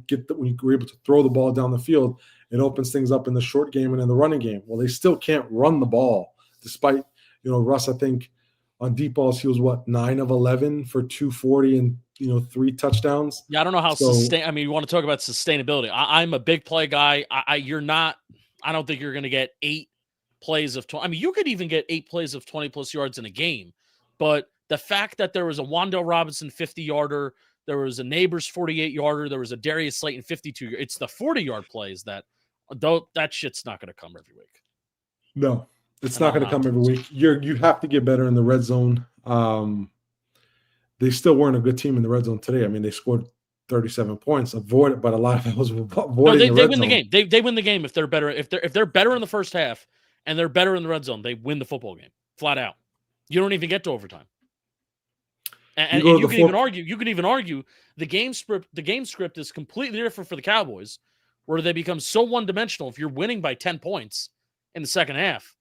able to throw the ball down the field, it opens things up in the short game and in the running game. Well, they still can't run the ball, despite Russ. I think on deep balls he was 9 of 11 for 240 and 3 touchdowns. Yeah, I don't know how you want to talk about sustainability. I'm a big play guy. I don't think you're going to get 8 plays of 20. I mean, you could even get 8 plays of 20-plus yards in a game. But the fact that there was a Wan'Dale Robinson 50-yarder, there was a Neighbors 48-yarder, there was a Darius Slayton 52. It's the 40-yard plays that shit's not going to come every week. No, it's not going to come every week. You have to get better in the red zone. They still weren't a good team in the red zone today. I mean, they scored 37 points, avoided, but a lot of it was avoiding. They win the game. They win the game if they're better. If they're better in the first half and they're better in the red zone, they win the football game flat out. You don't even get to overtime. And you can even argue the game script is completely different for the Cowboys, where they become so one-dimensional. If you're winning by 10 points in the second half,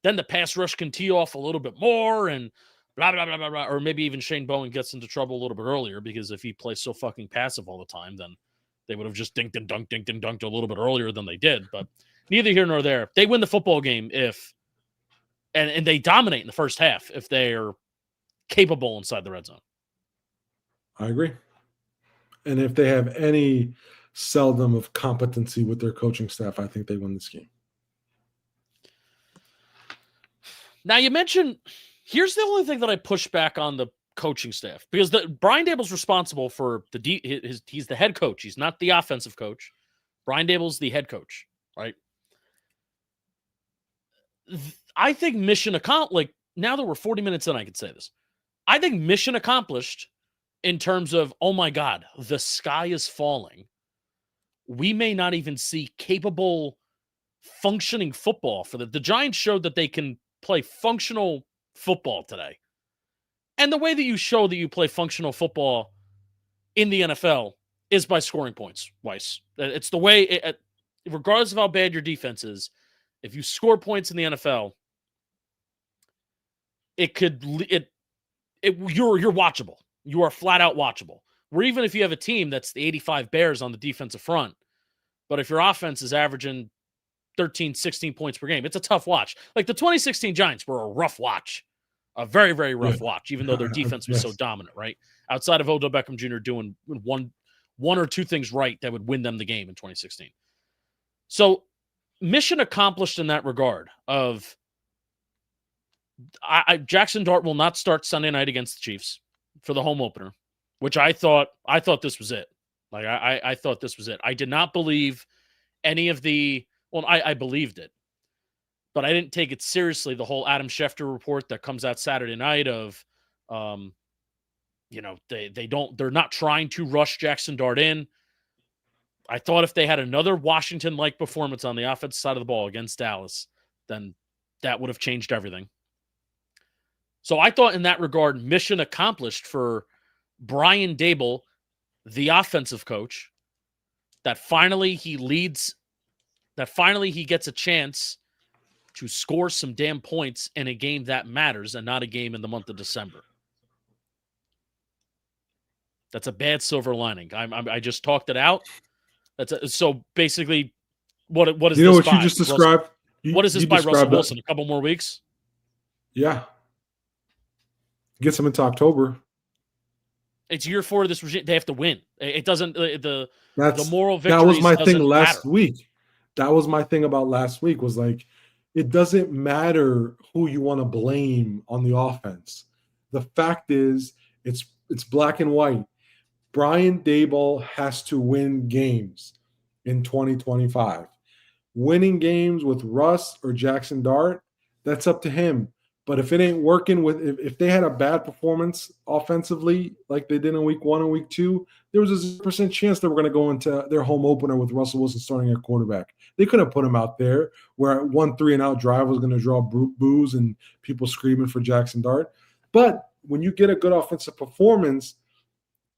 then the pass rush can tee off a little bit more and blah, blah, blah, blah, blah. Or maybe even Shane Bowen gets into trouble a little bit earlier, because if he plays so fucking passive all the time, then they would have just dinked and dunked a little bit earlier than they did. But neither here nor there. They win the football game and they dominate in the first half if they're capable inside the red zone. I agree. And if they have any seldom of competency with their coaching staff, I think they win this game. Now you mentioned, here's the only thing that I push back on the coaching staff, because Brian Daboll's responsible for he's the head coach. He's not the offensive coach. Brian Daboll's the head coach, right? I think mission accomplished. Like, now that we're 40 minutes in, I could say this. I think mission accomplished in terms of, oh my God, the sky is falling. We may not even see capable, functioning football for the Giants showed that they can play functional football today. And the way that you show that you play functional football in the NFL is by scoring points, Weiss. It's the way, regardless of how bad your defense is, if you score points in the NFL, you're watchable. You are flat out watchable. Where even if you have a team that's the 85 Bears on the defensive front, but if your offense is averaging 13, 16 points per game, it's a tough watch. Like the 2016 Giants were a rough watch, a very, very rough watch, even though their defense was so dominant, right? Outside of Odell Beckham Jr. doing one or two things right that would win them the game in 2016. So mission accomplished in that regard of Jaxson Dart will not start Sunday night against the Chiefs for the home opener, which I thought this was it. Like I thought this was it. I did not believe any of I believed it, but I didn't take it seriously. The whole Adam Schefter report that comes out Saturday night of, they're not trying to rush Jaxson Dart in. I thought if they had another Washington-like performance on the offensive side of the ball against Dallas, then that would have changed everything. So I thought in that regard, mission accomplished for Brian Daboll, the offensive coach, that finally he gets a chance to score some damn points in a game that matters and not a game in the month of December. That's a bad silver lining. I just talked it out. So basically, what is this? You know what by? You just described? What is this by Russell Wilson? A couple more weeks? Yeah. Gets them into October. It's year 4 of this regime. They have to win. It doesn't. The moral victory. That was my thing last week. That was my thing about last week. Was like, it doesn't matter who you want to blame on the offense. The fact is, it's black and white. Brian Daboll has to win games in 2025. Winning games with Russ or Jaxson Dart, that's up to him. But if it ain't working if they had a bad performance offensively like they did in week 1 and week 2, there was a 0% chance they were going to go into their home opener with Russell Wilson starting at quarterback. They couldn't have put him out there where 1 3-and-out drive was going to draw boos and people screaming for Jaxson Dart. But when you get a good offensive performance,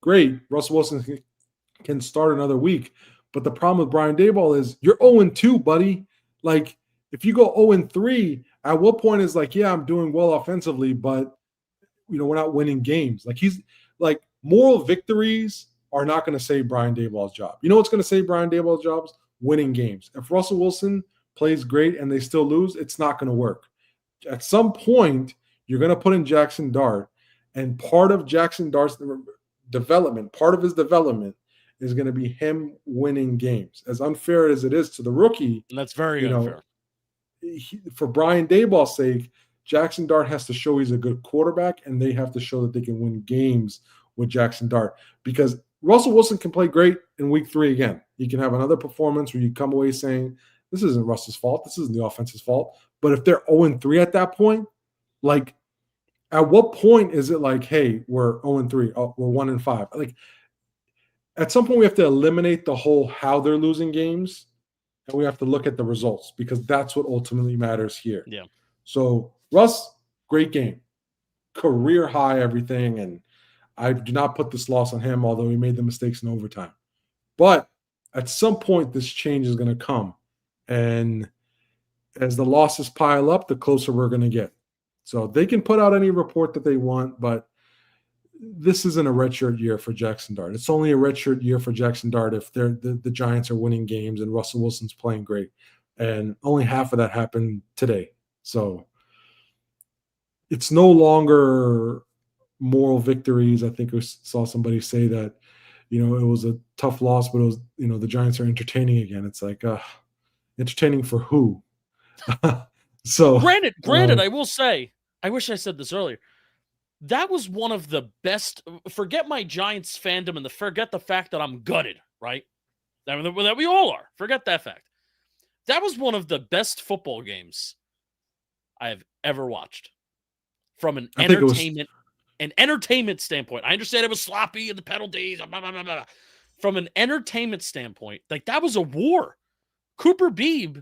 great, Russell Wilson can start another week. But the problem with Brian Daboll is you're 0-2, buddy. Like, if you go 0-3, at what point is like, yeah, I'm doing well offensively, but we're not winning games. Like, he's like, moral victories are not going to save Brian Daboll's job. You know what's going to save Brian Daboll's jobs? Winning games. If Russell Wilson plays great and they still lose, it's not going to work. At some point, you're going to put in Jaxson Dart, and part of Jaxson Dart's development, part of his development is going to be him winning games. As unfair as it is to the rookie, and that's very unfair. For Brian Daboll's sake, Jaxson Dart has to show he's a good quarterback, and they have to show that they can win games with Jaxson Dart, because Russell Wilson can play great in week 3 again. He can have another performance where you come away saying, this isn't Russell's fault. This isn't the offense's fault. But if they're 0-3 at that point, like, at what point is it like, hey, we're 0-3, we're 1-5? Like, at some point we have to eliminate the whole how they're losing games, and we have to look at the results, because that's what ultimately matters here. Yeah. So Russ, great game, career high, everything, and I do not put this loss on him, although he made the mistakes in overtime. But at some point, this change is going to come, and as the losses pile up, the closer we're going to get. So they can put out any report that they want, but this isn't a redshirt year for Jaxson Dart. It's only a redshirt year for Jaxson Dart if the Giants are winning games and Russell Wilson's playing great. And only half of that happened today. So it's no longer moral victories. I think I saw somebody say that, it was a tough loss, but it was, the Giants are entertaining again. It's like, entertaining for who? So, Granted, I will say, I wish I said this earlier. That was one of the best. Forget my Giants fandom and forget the fact that I'm gutted, right? That we all are. Forget that fact. That was one of the best football games I have ever watched from an entertainment standpoint. I understand it was sloppy and the penalties, blah, blah, blah, blah. From an entertainment standpoint, like that was a war. Cooper Beebe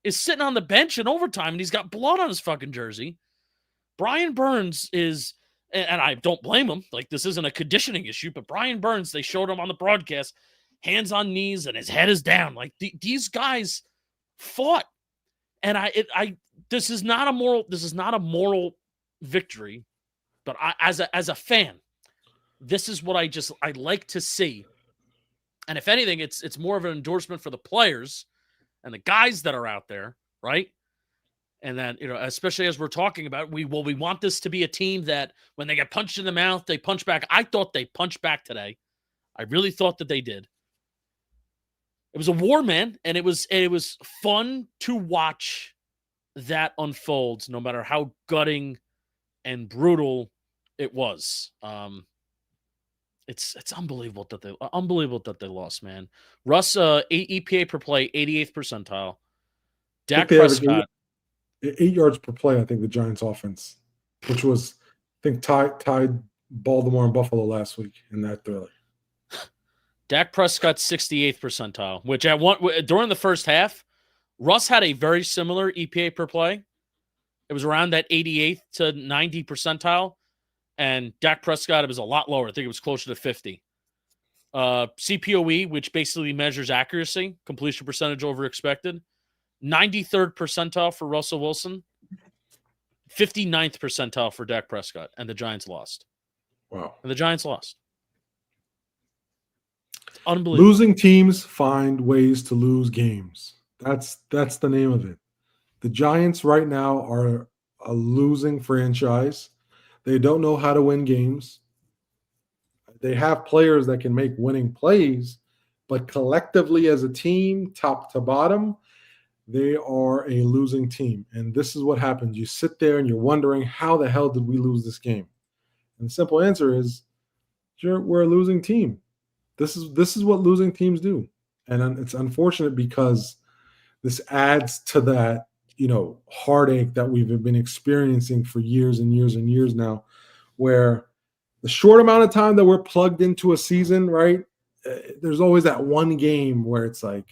is sitting on the bench in overtime and he's got blood on his fucking jersey. Brian Burns is, and I don't blame him, like this isn't a conditioning issue, but Brian Burns, they showed him on the broadcast, hands on knees and his head is down. Like these guys fought. And this is not a moral victory, but as a fan, this is what I like to see. And if anything, it's more of an endorsement for the players and the guys that are out there, right? And then, especially as we're talking about, we want this to be a team that when they get punched in the mouth, they punch back. I thought they punched back today. I really thought that they did. It was a war, man, and it was fun to watch that unfold, no matter how gutting and brutal it was. It's unbelievable that they lost, man. Russ, EPA per play, 88th percentile. Dak Prescott, 8 yards per play. I think the Giants' offense, which was, I think, tied Baltimore and Buffalo last week in that thriller. Dak Prescott, 68th percentile, which during the first half, Russ had a very similar EPA per play. It was around that 88th to 90 percentile. And Dak Prescott, it was a lot lower. I think it was closer to 50. CPOE, which basically measures accuracy, completion percentage over expected, 93rd percentile for Russell Wilson, 59th percentile for Dak Prescott, and the Giants lost. Wow. And the Giants lost. It's unbelievable. Losing teams find ways to lose games. That's the name of it. The Giants right now are a losing franchise. They don't know how to win games. They have players that can make winning plays, but collectively as a team, top to bottom, they are a losing team. And this is what happens. You sit there and you're wondering, how the hell did we lose this game? And the simple answer is, we're a losing team. This is what losing teams do. And it's unfortunate because this adds to that, heartache that we've been experiencing for years and years and years now, where the short amount of time that we're plugged into a season, right? There's always that one game where it's like,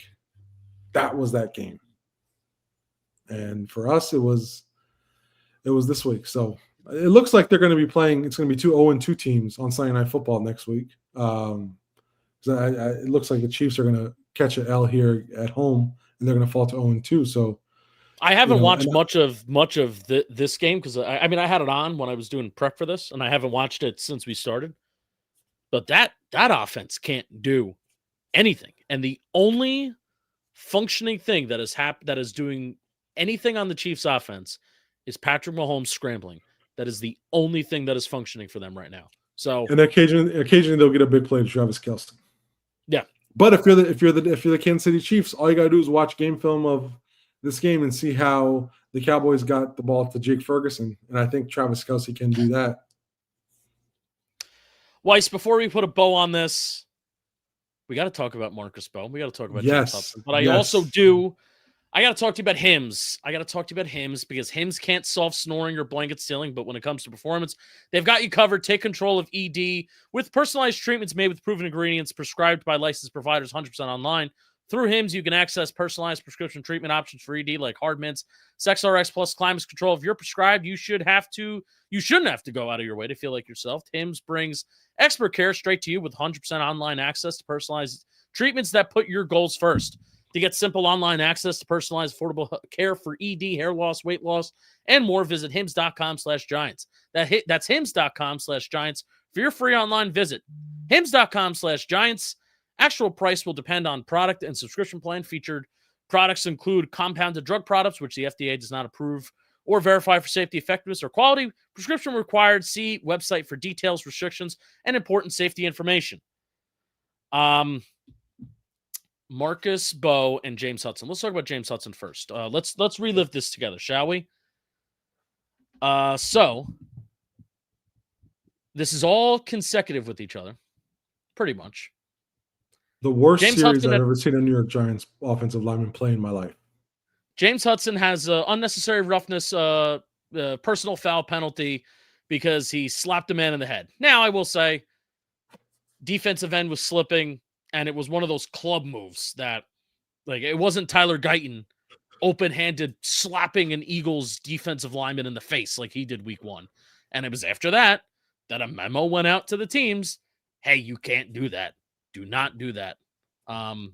that was that game. And for us, it was this week. So it looks like they're going to be playing. It's going to be 2 0-2 teams on Sunday Night Football next week. It looks like the Chiefs are going to catch an L here at home, and they're going to fall to 0-2. So I haven't watched much of this game because I had it on when I was doing prep for this, and I haven't watched it since we started. But that offense can't do anything, and the only functioning thing that is doing anything on the Chiefs' offense is Patrick Mahomes scrambling. That is the only thing that is functioning for them right now. So, and occasionally they'll get a big play to Travis Kelce. Yeah, but if you're the Kansas City Chiefs, all you got to do is watch game film of this game and see how the Cowboys got the ball to Jake Ferguson. And I think Travis Kelce can do that. Weiss, before we put a bow on this, we got to talk about Marcus Bow. We got to talk about James Hudson. But I got to talk to you about Hims. I got to talk to you about Hims because Hims can't solve snoring or blanket stealing, but when it comes to performance, they've got you covered. Take control of ED with personalized treatments made with proven ingredients prescribed by licensed providers 100% online. Through Hims, you can access personalized prescription treatment options for ED like Hard Mints, SexRx Plus, Climate Control. If you're prescribed, you shouldn't have to go out of your way to feel like yourself. Hims brings expert care straight to you with 100% online access to personalized treatments that put your goals first. To get simple online access to personalized, affordable care for ED, hair loss, weight loss, and more, visit hims.com/giants. That's hims.com/giants for your free online visit. hims.com/giants. Actual price will depend on product and subscription plan. Featured products include compounded drug products, which the FDA does not approve or verify for safety, effectiveness, or quality. Prescription required. See website for details, restrictions, and important safety information. Marcus Bowe and James Hudson. Let's talk about James Hudson first. Let's relive this together, shall we? So this is all consecutive with each other, pretty much. The worst series I've ever seen a New York Giants offensive lineman play in my life. James Hudson has unnecessary roughness, personal foul penalty because he slapped a man in the head. Now, I will say, defensive end was slipping, and it was one of those club moves that, like, it wasn't Tyler Guyton open-handed slapping an Eagles defensive lineman in the face like he did week 1. And it was after that a memo went out to the teams. Hey, you can't do that. Do not do that. And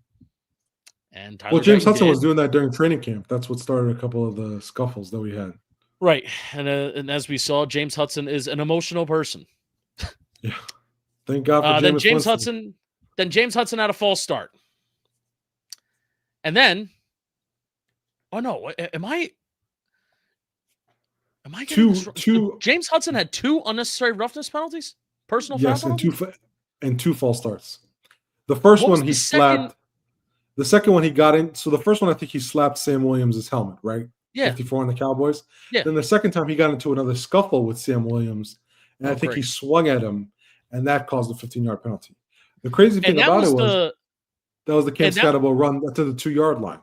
Tyler James Hudson was doing that during training camp. That's what started a couple of the scuffles that we had. Right. And as we saw, James Hudson is an emotional person. Yeah. Thank God for James Hudson. Then James Hudson had a false start. And then, oh no, am I getting this wrong? James Hudson had 2 unnecessary roughness penalties? Personal foul penalties? and 2 false starts. The first one he slapped. The second one he got in. So the first one, I think he slapped Sam Williams' helmet, right? Yeah. 54 on the Cowboys. Yeah. Then the second time he got into another scuffle with Sam Williams, and I think he swung at him, and that caused a 15-yard penalty. The crazy thing about it was that was the Cam Scatterbo run to the 2-yard line.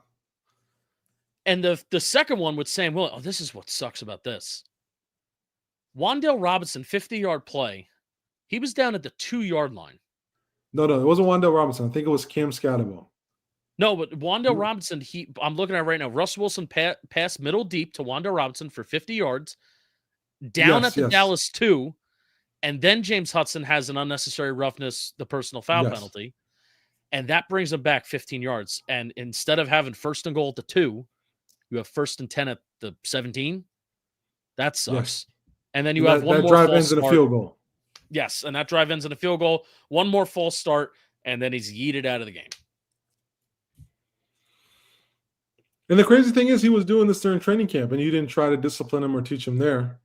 And the second one with Sam Williams, oh, this is what sucks about this. Wan'Dale Robinson, 50-yard play. He was down at the 2-yard line. No, it wasn't Wan'Dale Robinson. I think it was Cam Scatterbo. No, but Wan'Dale Robinson, I'm looking at it right now. Russ Wilson passed middle deep to Wan'Dale Robinson for 50 yards, down at the Dallas 2, and then James Hudson has an unnecessary roughness, the personal foul penalty, and that brings him back 15 yards. And instead of having 1st and goal at the 2, you have 1st and 10 at the 17. That sucks. Yes. And then you have one more drive ends in a field goal. Yes, and that drive ends in a field goal. One more false start, and then he's yeeted out of the game. And the crazy thing is he was doing this during training camp, and you didn't try to discipline him or teach him there.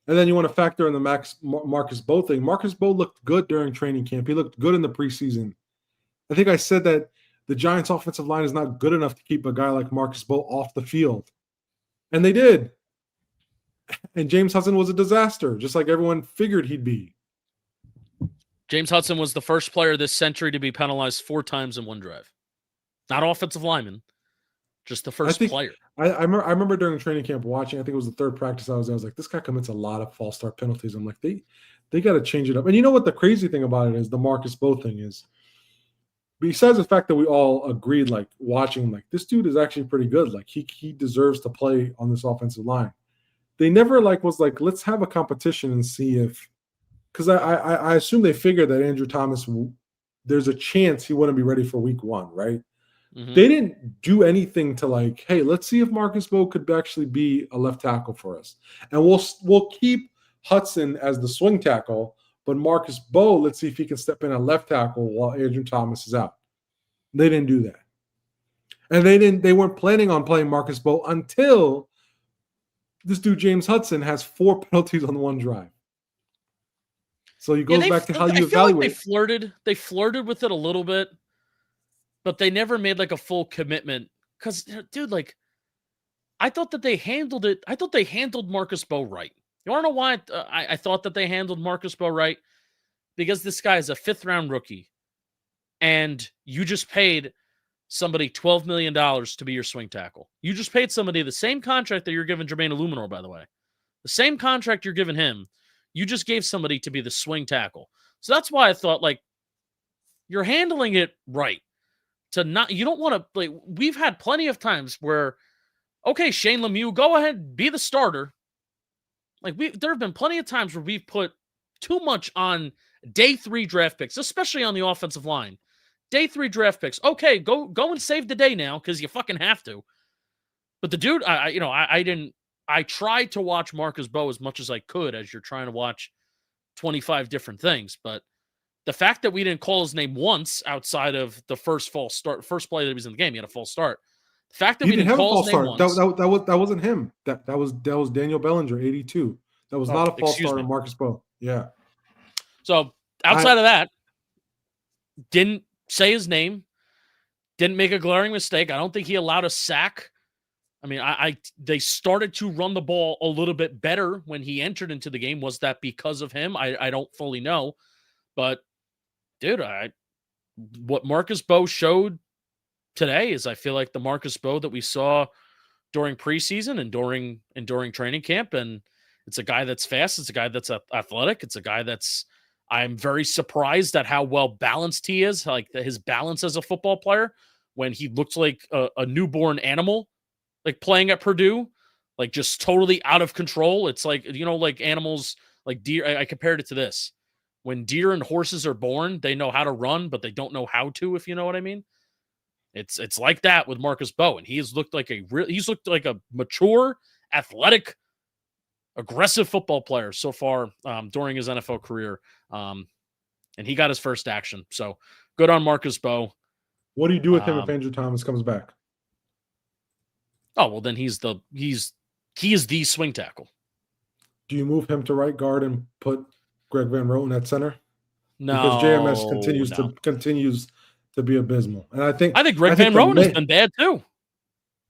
And then you want to factor in the Marcus Bowe thing. Marcus Bowe looked good during training camp. He looked good in the preseason. I think I said that the Giants' offensive line is not good enough to keep a guy like Marcus Bowe off the field. And they did. And James Hudson was a disaster, just like everyone figured he'd be. James Hudson was the first player this century to be penalized 4 times in one drive. Not offensive lineman. Just the first player. I remember during training camp watching, I think it was the 3rd practice I was there, I was like, this guy commits a lot of false start penalties. I'm like, they got to change it up. And you know what the crazy thing about it is, the Marcus Bowe thing is, besides the fact that we all agreed, like, watching, like, this dude is actually pretty good. Like, he deserves to play on this offensive line. They never, like, was like, let's have a competition and see if, because I assume they figured that Andrew Thomas, there's a chance he wouldn't be ready for week 1, right? Mm-hmm. They didn't do anything to, like, hey, let's see if Marcus Bowe could actually be a left tackle for us. And we'll keep Hudson as the swing tackle, but Marcus Bowe, let's see if he can step in at left tackle while Andrew Thomas is out. They didn't do that. And they weren't planning on playing Marcus Bowe until this dude James Hudson has 4 penalties on one drive. So it goes back to how you evaluate. Like they flirted with it a little bit, but they never made, like, a full commitment. Because, dude, like, I thought that they handled it. I thought they handled Marcus Bowe right. You want to know why I thought that they handled Marcus Bowe right? Because this guy is a 5th-round rookie, and you just paid somebody $12 million to be your swing tackle. You just paid somebody the same contract that you're giving Jermaine Illuminor, by the way. The same contract you're giving him, you just gave somebody to be the swing tackle. So that's why I thought, like, you're handling it right. You don't want to, like, we've had plenty of times where, okay, Shane Lemieux, go ahead, be the starter. Like, there have been plenty of times where we've put too much on day 3 draft picks, especially on the offensive line. Day 3 draft picks. Okay, go and save the day now because you fucking have to. But the dude, I tried to watch Marcus Bowe as much as I could as you're trying to watch 25 different things. But the fact that we didn't call his name once outside of the first play that he was in the game, he had a false start. The fact that we didn't call his name once. That wasn't him. That was Daniel Bellinger, 82. That was not a false start on Marcus Bowe. Yeah. So outside of that, didn't say his name, didn't make a glaring mistake. I don't think he allowed a sack. I mean, they started to run the ball a little bit better when he entered into the game. Was that because of him? I don't fully know. But, dude, what Marcus Bowe showed today is I feel like the Marcus Bowe that we saw during preseason and during training camp. And it's a guy that's fast. It's a guy that's athletic. It's a guy I'm very surprised at how well balanced he is, like his balance as a football player when he looked like a newborn animal, like playing at Purdue, like just totally out of control. It's like, like animals, like deer. I compared it to this. When deer and horses are born, they know how to run, but they don't know how to, if you know what I mean. It's like that with Marcus Bowe, and he's looked like a mature, athletic, aggressive football player so far during his NFL career. And he got his first action. So good on Marcus Bowe. What do you do with him if Andrew Thomas comes back? Oh, well, then he is the swing tackle. Do you move him to right guard and put Greg Van Roten at center? No, because JMS continues to be abysmal, and I think Greg Van Roten has been bad too.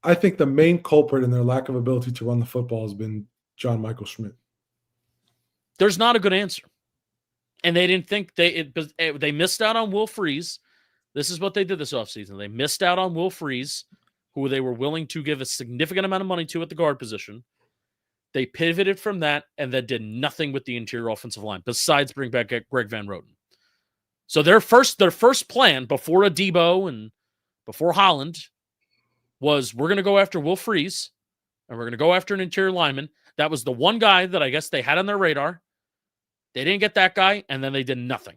I think the main culprit in their lack of ability to run the football has been John Michael Schmidt. There's not a good answer, and they didn't think they missed out on Will Freeze. This is what they did this offseason. They missed out on Will Freeze, who they were willing to give a significant amount of money to at the guard position. They pivoted from that and then did nothing with the interior offensive line besides bring back Greg Van Roten. So their first plan before a Debo and before Holland was, we're going to go after Will Freeze and we're going to go after an interior lineman. That was the one guy that I guess they had on their radar. They didn't get that guy, and then they did nothing.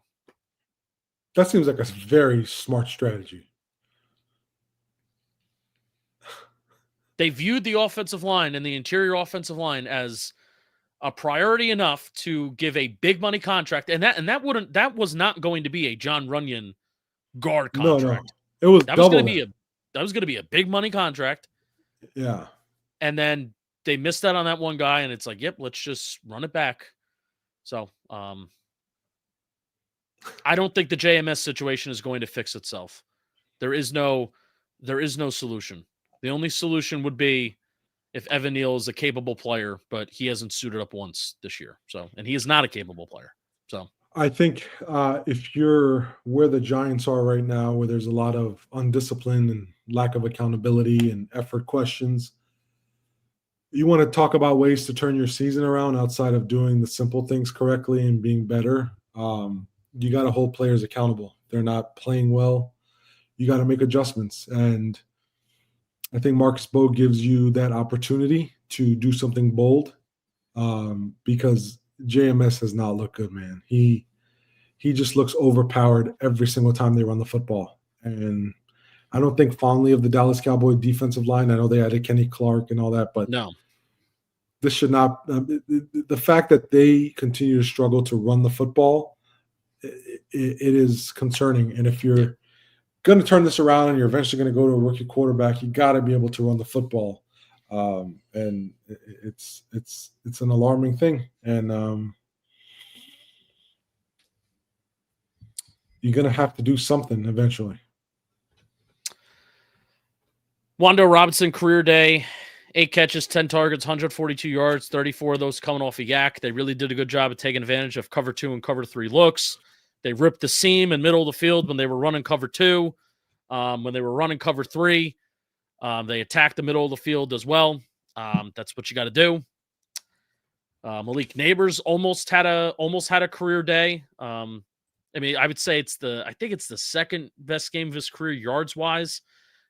That seems like a very smart strategy. They viewed the offensive line and the interior offensive line as a priority enough to give a big money contract, and that was not going to be a John Runyon guard contract. No. That was going to be a big money contract. Yeah. And then they missed out on that one guy, and it's like, yep, let's just run it back. So, I don't think the JMS situation is going to fix itself. There is no solution. The only solution would be if Evan Neal is a capable player, but he hasn't suited up once this year. So, and he is not a capable player. So I think if you're where the Giants are right now, where there's a lot of undiscipline and lack of accountability and effort questions, you want to talk about ways to turn your season around outside of doing the simple things correctly and being better. You got to hold players accountable. They're not playing well. You got to make adjustments. And I think Marcus Bowe gives you that opportunity to do something bold because JMS has not looked good, man. He just looks overpowered every single time they run the football. And I don't think fondly of the Dallas Cowboys defensive line. I know they added Kenny Clark and all that, but no, this should not the fact that they continue to struggle to run the football, it is concerning. And if you're going to turn this around and you're eventually going to go to a rookie quarterback, you got to be able to run the football. And it's an alarming thing. And you're going to have to do something eventually. Wan'Dale Robinson, career day, 8 catches, 10 targets, 142 yards, 34 of those coming off a yak. They really did a good job of taking advantage of cover 2 and cover 3 looks. They ripped the seam in middle of the field when they were running cover 2. When they were running cover 3, they attacked the middle of the field as well. That's what you got to do. Malik Neighbors almost had a career day. I mean, I would say I think it's the second best game of his career yards wise.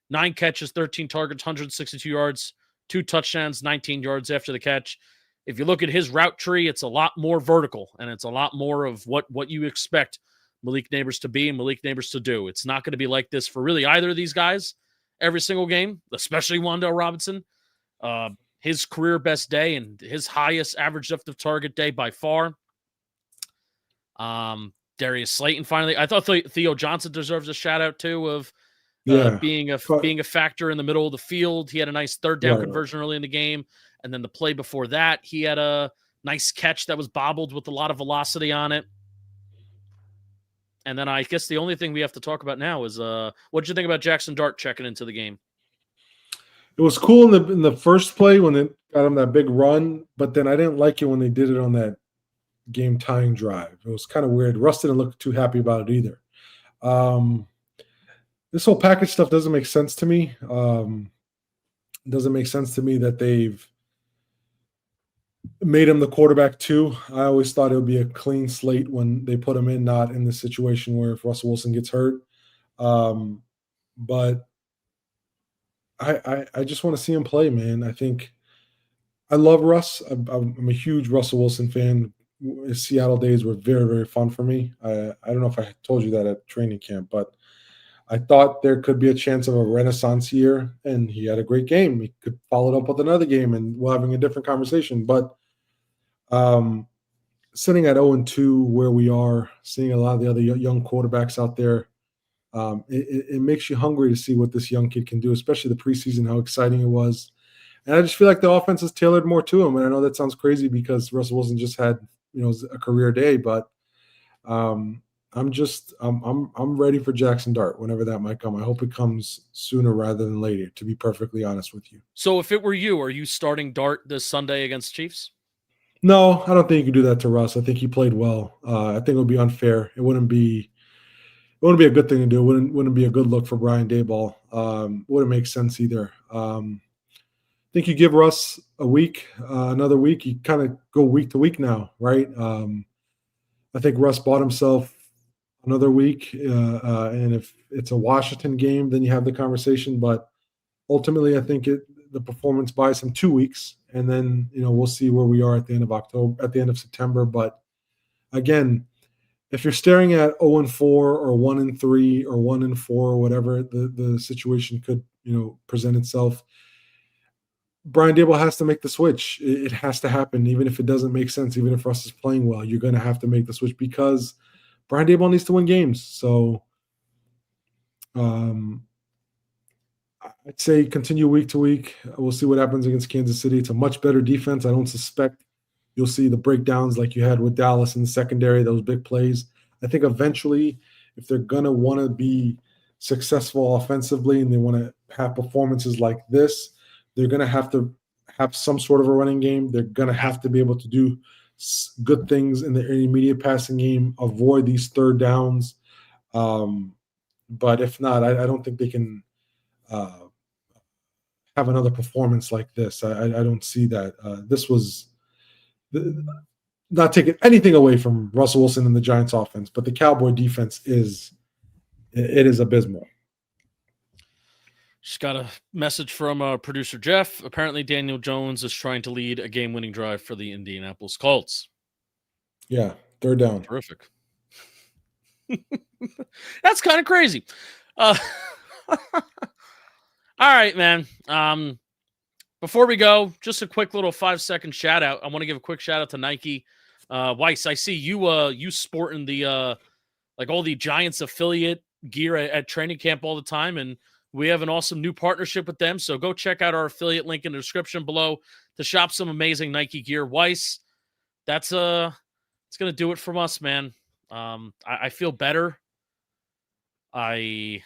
9 catches, 13 targets, 162 yards, 2 touchdowns, 19 yards after the catch. If you look at his route tree, it's a lot more vertical, and it's a lot more of what you expect Malik Neighbors to be and Malik Neighbors to do. It's not going to be like this for really either of these guys every single game, especially Wan'Dale Robinson. His career best day and his highest average depth of target day by far. Darius Slayton finally. I thought Theo Johnson deserves a shout out too of being a factor in the middle of the field. He had a nice third down conversion early in the game, and then the play before that, he had a nice catch that was bobbled with a lot of velocity on it. And then I guess the only thing we have to talk about now is what did you think about Jaxson Dart checking into the game? It was cool in the first play when it got him that big run, but then I didn't like it when they did it on that game tying drive. It was kind of weird. Russ didn't look too happy about it either. This whole package stuff doesn't make sense to me. It doesn't make sense to me that they've made him the quarterback too. I always thought it would be a clean slate when they put him in, not in the situation where if Russell Wilson gets hurt. But I just want to see him play, man. I think I love Russ. I'm a huge Russell Wilson fan. His Seattle days were very, very fun for me. I don't know if I told you that at training camp, but I thought there could be a chance of a renaissance year, and he had a great game. He could follow it up with another game, and we're having a different conversation. But sitting at 0-2 where we are, seeing a lot of the other young quarterbacks out there, it makes you hungry to see what this young kid can do, especially the preseason, how exciting it was. And I just feel like the offense is tailored more to him. And I know that sounds crazy because Russell Wilson just had, a career day, but I'm ready for Jaxson Dart whenever that might come. I hope it comes sooner rather than later, to be perfectly honest with you. So if it were you, are you starting Dart this Sunday against Chiefs? No, I don't think you can do that to Russ. I think he played well. I think it would be unfair. It wouldn't be a good thing to do. It wouldn't be a good look for Brian Daboll. Wouldn't make sense either. I think you give Russ a week, another week. You kind of go week to week now, right? I think Russ bought himself another week, and if it's a Washington game, then you have the conversation. But ultimately, I think the performance buys him 2 weeks, and then we'll see where we are at the end of October, at the end of September. But again, if you're staring at 0-4 or 1-3 or 1-4 or whatever the situation could present itself, Brian Daboll has to make the switch. It has to happen, even if it doesn't make sense. Even if Russ is playing well, you're going to have to make the switch because Brian Daboll needs to win games. So I'd say continue week to week. We'll see what happens against Kansas City. It's a much better defense. I don't suspect you'll see the breakdowns like you had with Dallas in the secondary, those big plays. I think eventually, if they're going to want to be successful offensively and they want to have performances like this, they're going to have some sort of a running game. They're going to have to be able to do good things in the intermediate passing game, avoid these third downs. But if not, I don't think they can have another performance like this. I don't see that. This was not taking anything away from Russell Wilson and the Giants offense, but the Cowboy defense is abysmal. Just got a message from producer Jeff. Apparently, Daniel Jones is trying to lead a game-winning drive for the Indianapolis Colts. Yeah, third down. Terrific. That's kind of crazy. All right, man. Before we go, just a quick little 5-second shout out. I want to give a quick shout out to Nike. Weiss, I see you sporting the all the Giants affiliate gear at training camp all the time, and we have an awesome new partnership with them. So go check out our affiliate link in the description below to shop some amazing Nike gear. Weiss, it's gonna do it from us, man. I feel better. I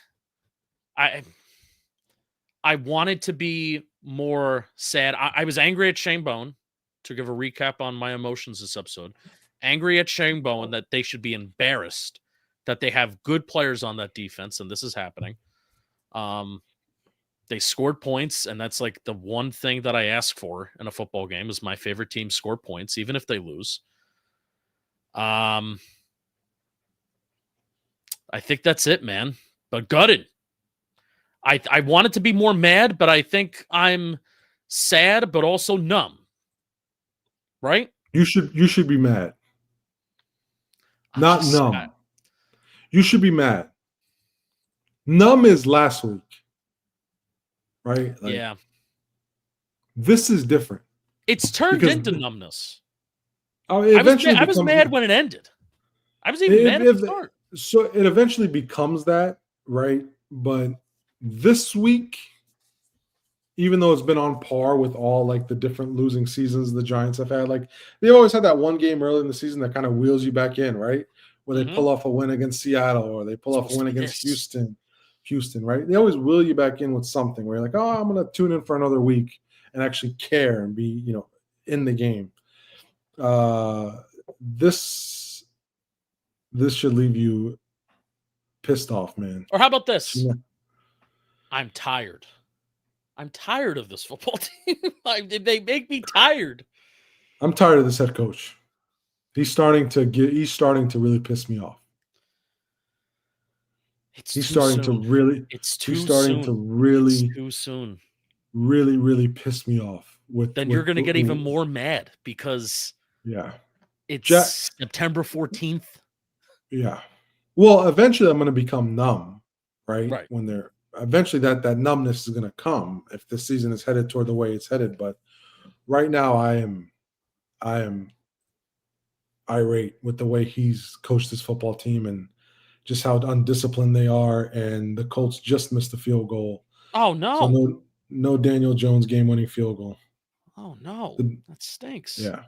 wanted to be more sad. I was angry at Shane Bowen, to give a recap on my emotions this episode. Angry at Shane Bowen that they should be embarrassed that they have good players on that defense, and this is happening. They scored points, and that's like the one thing that I ask for in a football game is my favorite team score points, even if they lose. I think that's it, man. But gutted. I wanted to be more mad, but I think I'm sad, but also numb. Right? You should be mad. Not numb. Sad. You should be mad. Numb is last week. Right? Yeah. This is different. It's turned into numbness. I was mad when it ended. I was even mad at the start. So it eventually becomes that, right? But this week, even though it's been on par with all like the different losing seasons the Giants have had, like they always had that one game early in the season that kind of wheels you back in, right? where they pull off a win against Seattle or they pull off a win against Houston, right? They always will you back in with something where you're like, oh, I'm going to tune in for another week and actually care and be, in the game. This should leave you pissed off, man. Or how about this? Yeah. I'm tired. I'm tired of this football team. They make me tired. I'm tired of this head coach. He's starting to really piss me off. He's starting to really really, really piss me off. Then you're going to get even more mad because it's September 14th. Yeah. Well, eventually I'm going to become numb, right? When eventually that numbness is going to come if the season is headed toward the way it's headed. But right now I am irate with the way he's coached this football team and just how undisciplined they are. And the Colts just missed the field goal. Oh, no. So no Daniel Jones game-winning field goal. Oh, no. That stinks. Yeah.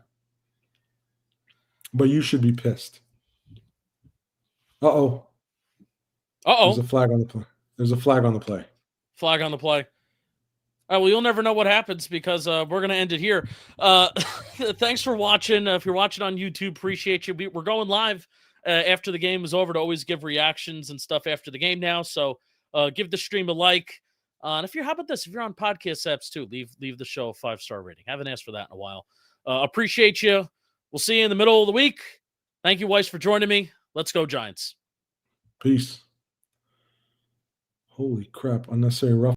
But you should be pissed. Uh-oh. There's a flag on the play. Flag on the play. All right, well, you'll never know what happens because we're going to end it here. Thanks for watching. If you're watching on YouTube, appreciate you. We're going live after the game is over to always give reactions and stuff after the game now. So give the stream a like. And how about this? If you're on podcast apps too, leave the show a 5-star rating. Haven't asked for that in a while. Appreciate you. We'll see you in the middle of the week. Thank you, Weiss, for joining me. Let's go, Giants. Peace. Holy crap. Unnecessary rough.